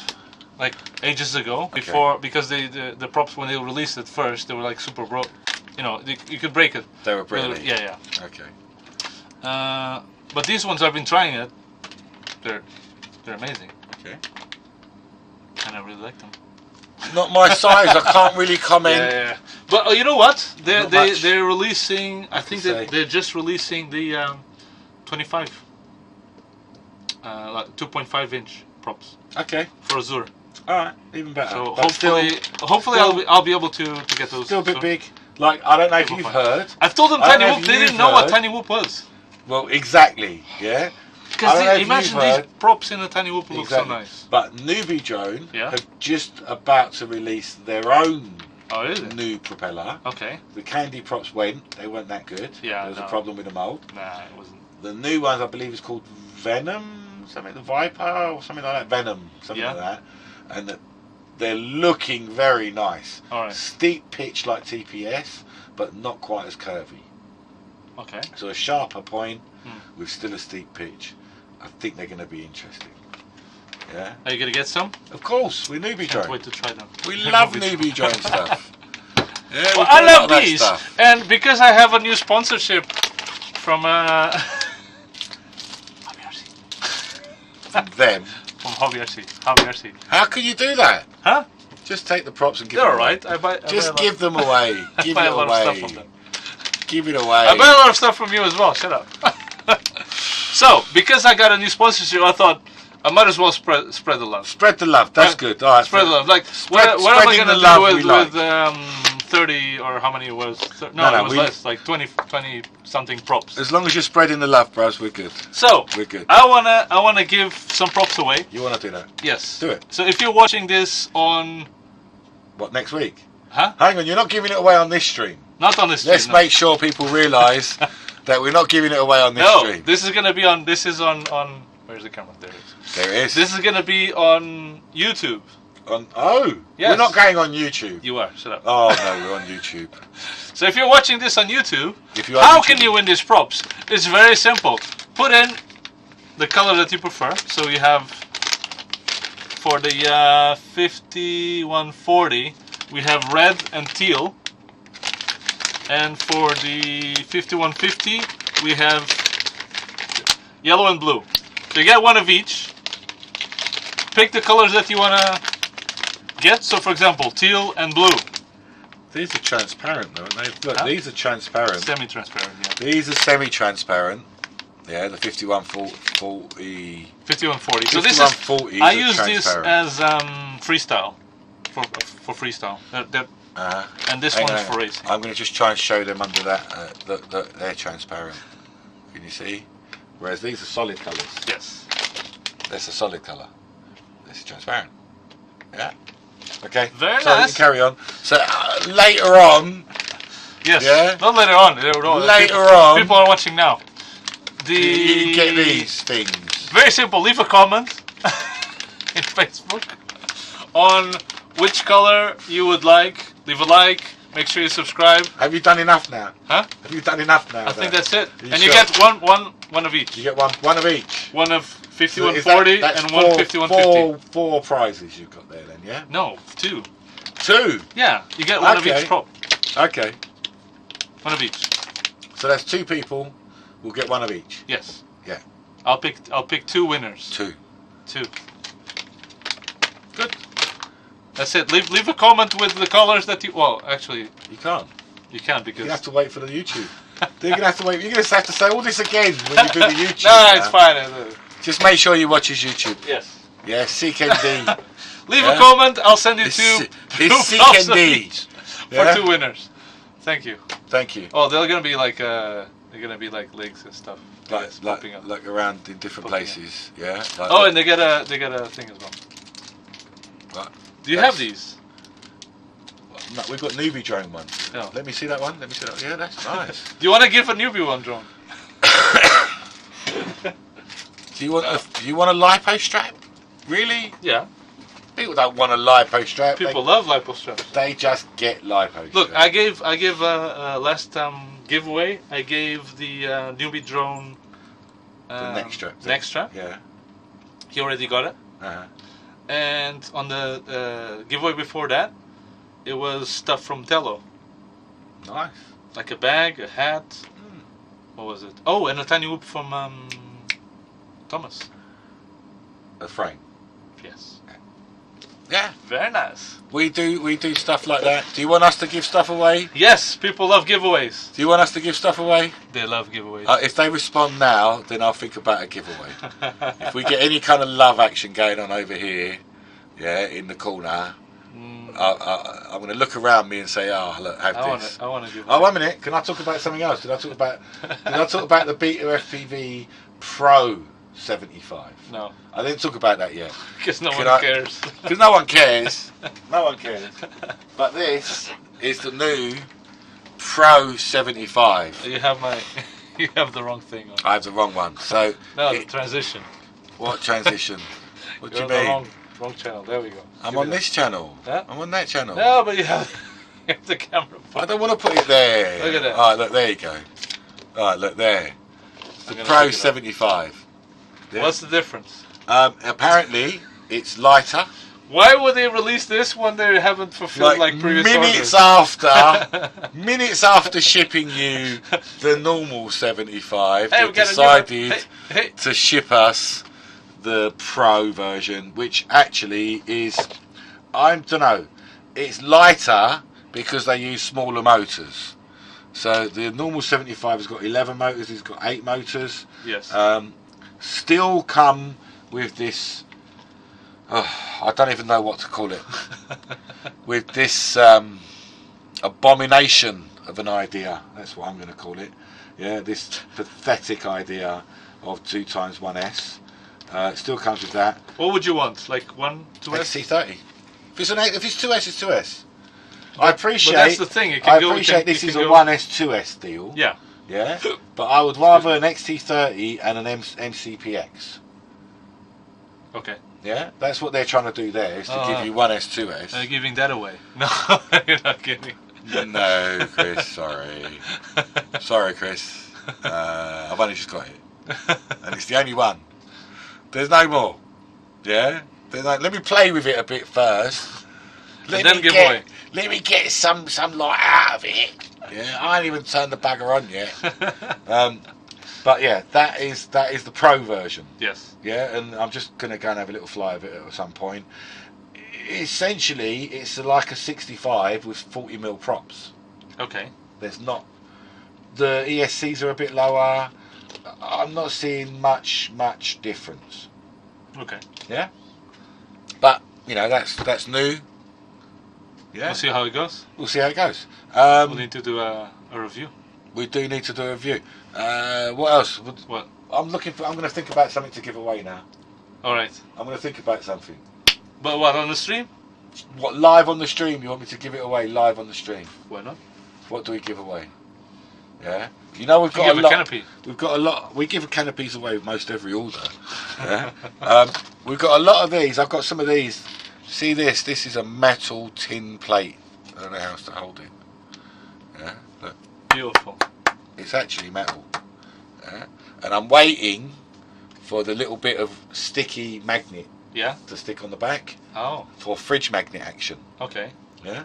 like ages ago, before, because the props, when they released it first, they were like super broke. You know, you could break it. They were brilliant. Yeah. Okay. But these ones, I've been trying it. They're amazing. Okay. And I really like them. Not my size. I can't really comment. Yeah. But you know what? Not much. They're releasing. I think say. they're just releasing the 25, like 2.5 inch props Okay. for Azure. All right. Even better. So But hopefully still- I'll be able to get those. still a bit soon. big. Like, I don't know if Still you've fine. heard. I've told them I don't Tiny know Whoop. if They didn't you've know what heard. Tiny Whoop was. Well, exactly. Yeah. I don't know Because if imagine you've these heard. props in a Tiny Whoop look so Exactly. nice. But Newbie Drone Yeah. have just about to release their own Oh, is it? new propeller. Okay. The Candy props they weren't that good. Yeah, There was a no. problem with the mould. Nah, it wasn't. The new ones, I believe, is called Venom, something, the Viper, or something like that. Venom, something Yeah. like that. And they're looking very nice. All right. Steep pitch like TPS, but not quite as curvy. Okay. So a sharper point Hmm. with still a steep pitch. I think they're going to be interesting. Yeah. Are you gonna get some? Of course, we Newbie Can't Drone. wait to try them. We love Newbie Drone stuff. Yeah, we Well, do I a lot love of that these, stuff. and because I have a new sponsorship from Them. from Hobby RC. How can you do that? Huh? Just take the props and give They're them away. alright. I buy Just give them away. Give buy it a lot away. of stuff from them. Give it away. I buy a lot of stuff from you as well. Shut up. So, because I got a new sponsorship, I thought I might as well spread the love. Spread the love. That's good. All right. Spread the love. Like, what am I spreading gonna the love we do like. with 30 or how many it was? No, it was less. Like 20 something props. As long as you're spreading the love, bros, we're good. So, We're good. I wanna give some props away. You want to do that? Yes. Do it. So if you're watching this on, What, next week? huh? Hang on, you're not giving it away on this stream. Not on this. Let's stream, no. make sure people realise that we're not giving it away on this No, stream. this is gonna be on. This is on. Where's the camera? There it is. There it is. This is gonna be on YouTube. Yes. We're not going on YouTube. You are. Shut up. Oh no, we're on YouTube. So if you're watching this on YouTube, If you are how YouTube- can you win these props? It's very simple. Put in the color that you prefer. So you have, for the 5140, we have red and teal. And for the 5150, we have yellow and blue. So you get one of each. Pick the colors that you want to get. So for example, teal and blue. These are transparent though, aren't they? Look, Huh? these are transparent. Semi-transparent, yeah. These are semi-transparent. Yeah, the 5140. 5140. So this is, 5140s I are use this transparent. as freestyle, for freestyle. And this Hang one on, is for racing. I'm going to just try and show them under that. They're transparent. Can you see? Whereas these are solid colours. Yes. That's a solid colour. This is transparent. Yeah. Okay. Very so nice. You can carry on. So later on, Yes. Yeah? Not later on. Later on. People are watching now. you get these things. Very simple. Leave a comment in Facebook on which color you would like. Leave a like. Make sure you subscribe. Have you done enough now? Huh? Have you done enough now? I think that's it. Are you And you sure? get one of each. You get one of each. One of So 5140 that's and one 5150. Four prizes you've got there then, yeah? No, two. Two. Yeah, you get one of Okay. each prop. Okay. One of each. So that's two people. We'll get one of each. Yes. Yeah. I'll pick two winners. Two. Good. That's it. Leave a comment with the colors that you. Well, actually, You can't. you can't because. You have to wait for the YouTube. You're gonna have to wait. You're gonna have to say all this again when you do the YouTube. No, now. it's fine. Just make sure you watch his YouTube. Yes. Yeah, CKD. Leave Yeah. a comment. I'll send you It's two. it's props of CKD. each Yeah? for two winners. Thank you. Thank you. Oh, they're gonna be like legs and stuff. Like around in different places. Yeah. Like, oh, and they get a thing as well. What? Do you have these? No, we've got newbie drone ones. Oh. Let me see that one. Let me see that. Yeah, that's nice. Do you want to give a newbie one, drone? Do you want a lipo strap? Really? Yeah. People don't want a lipo strap. People love lipo straps. They just get lipo. Look, straps. I gave last giveaway. I gave the newbie drone the neck strap. Neck strap. Yeah. He already got it. And on the giveaway before that, it was stuff from Tello. Nice. Like a bag, a hat. What was it? Oh, and a tiny whoop from Thomas. A frame. Yes. Yeah. Very nice. We do stuff like that. Do you want us to give stuff away? Yes, people love giveaways. Do you want us to give stuff away? They love giveaways. If they respond now, then I'll think about a giveaway. If we get any kind of love action going on over here, yeah, in the corner, I'm going to look around me and say, "Oh, look, have this." I want to give. Oh, 1 minute. Can I talk about something else? Did I talk about the Beta FPV Pro 75? No. I didn't talk about that yet. Because no one cares. Because no one cares. No one cares. But this is the new Pro 75. You have the wrong thing on. I have the wrong one. So the transition. What transition? What do you You're mean? on the wrong channel. There we go. I'm on this channel. Yeah? I'm on that channel. No, but you have the camera. I don't want to put it there. Look at that. Alright, look, there you go. Alright, look there. It's the Pro 75. Yeah. What's the difference? Apparently, it's lighter. Why would they release this when they haven't fulfilled like previous minutes orders? minutes after shipping you the normal 75, they decided to ship us the Pro version, which actually is, I don't know, it's lighter because they use smaller motors. So the normal 75 has got 11 motors, it's got 8 motors. Yes. Still come with this, I don't even know what to call it, with this abomination of an idea, that's what I'm going to call it. Yeah, this pathetic idea of 2x1S. It still comes with that. What would you want? Like 1, 2S? XC30. If it's 2S, it's 2S. I appreciate. But that's the thing. This is a 1S 2S deal. Yeah. Yeah. But I would rather an XT30 and an MCPX. Okay. Yeah. That's what they're trying to do there. Is to give you 1S 2S. They're giving that away. No, you're not kidding. No, Chris. Sorry. Sorry, Chris. I've only just got it, and it's the only one. There's no more. Yeah. Let me play with it a bit first. Let me get some light out of it. Yeah, I ain't even turned the bagger on yet. But yeah, that is the Pro version. Yes. Yeah, and I'm just gonna go and have a little fly of it at some point. Essentially, it's like a 65 with 40mm props. Okay. There's not. The ESCs are a bit lower. I'm not seeing much difference. Okay. Yeah. But you know that's new. Yeah. We'll see how it goes. We'll see how it goes. We'll need to do a review. We do need to do a review. What else? What? I'm going to think about something to give away now. All right. I'm going to think about something. But what, on the stream? What, live on the stream? You want me to give it away live on the stream? Why not? What do we give away? Yeah. You know we've got a lot. Canopy. We've got a lot. We give canopies away with most every order. Yeah. We've got a lot of these. I've got some of these. See this? This is a metal tin plate. I don't know how else to hold it. Yeah. Look. Beautiful. It's actually metal. Yeah. And I'm waiting for the little bit of sticky magnet. Yeah. To stick on the back. Oh. For fridge magnet action. Okay. Yeah.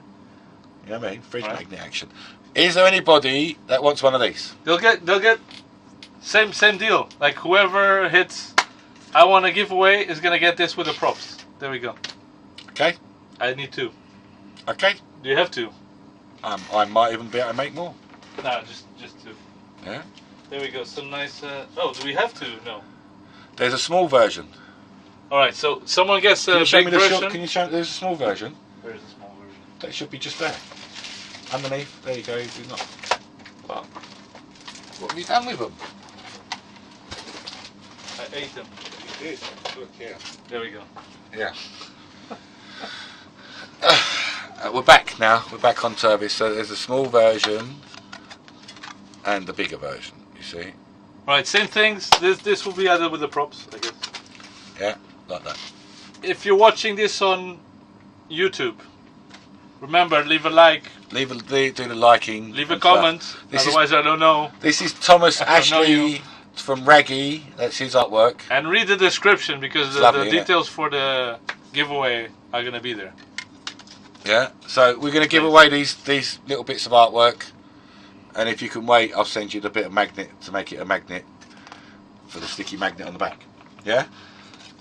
You know what I mean? Fridge magnet action. Is there anybody that wants one of these? They'll get same deal. Like whoever hits I want a giveaway is gonna get this with the props. There we go. Okay. I need 2. Okay. Do you have 2? I might even be able to make more. No, just 2. Yeah. There we go. Some nice. Oh, do we have 2? No. There's a small version. All right. So someone gets a big version. Can you show me? There's a small version. Where's the small version? That should be just there. Underneath. There you go. Do not. Wow. What have you done with them? I ate them. You did. Look here. There we go. Yeah. We're back now. We're back on service. So there's a small version and the bigger version. You see? Right, same things. This will be added with the props, I guess. Yeah, like that. If you're watching this on YouTube, remember, leave a like, Do the liking. leave a and comment. stuff. This Otherwise, I don't know. This is Thomas I don't know you. Ashley from Raggy. That's his artwork. And read the description because It's the lovely, isn't it? details for the giveaway are gonna be there. Yeah. So we're going to give away these little bits of artwork, and if you can wait, I'll send you the bit of magnet to make it a magnet for the sticky magnet on the back. Yeah.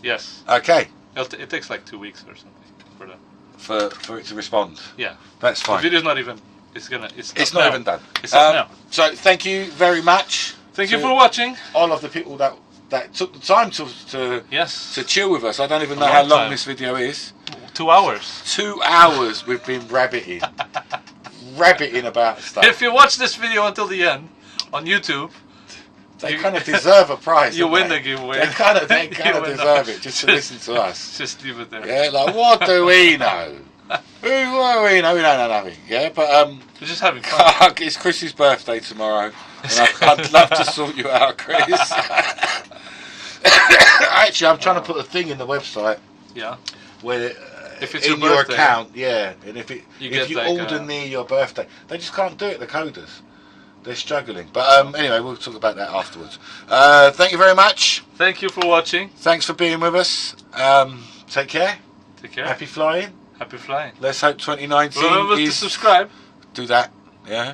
Yes. Okay. It takes like 2 weeks or something for the. For it to respond. Yeah. That's fine. The video's not even. It's It's up not now. even done. It's up now. So thank you very much. Thank you to for watching. all of the people that took the time to Yes. chill with us. I don't even know A how long long time. this video is. 2 hours. 2 hours we've been rabbiting about stuff. If you watch this video until the end on YouTube, They you- kind of deserve a prize. you don't win they? the giveaway. They kind of You win deserve the- it just to listen to us. Just leave it there. Yeah, like what do we know? What do we know? We don't know nothing. Yeah, but We're just having fun. it's Chris's birthday tomorrow, and I'd love to sort you out, Chris. Actually, I'm trying to put a thing in the website Yeah. where If it's in your your birthday. account, yeah, and if You you get like order a- near your birthday, they just can't do it. The coders, they're struggling. But anyway, we'll talk about that afterwards. Thank you very much. Thank you for watching. Thanks for being with us. Take care. Take care. Happy flying. Happy flying. Let's hope 2019 Remember to is subscribe. do that. Yeah.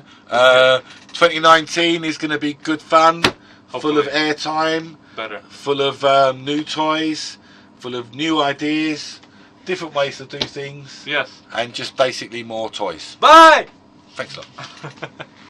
2019 is going to be good fun, full of Hopefully. airtime, Better. full of new toys, full of new ideas, different ways to do things, Yes. and just basically more toys. Bye! Thanks a lot.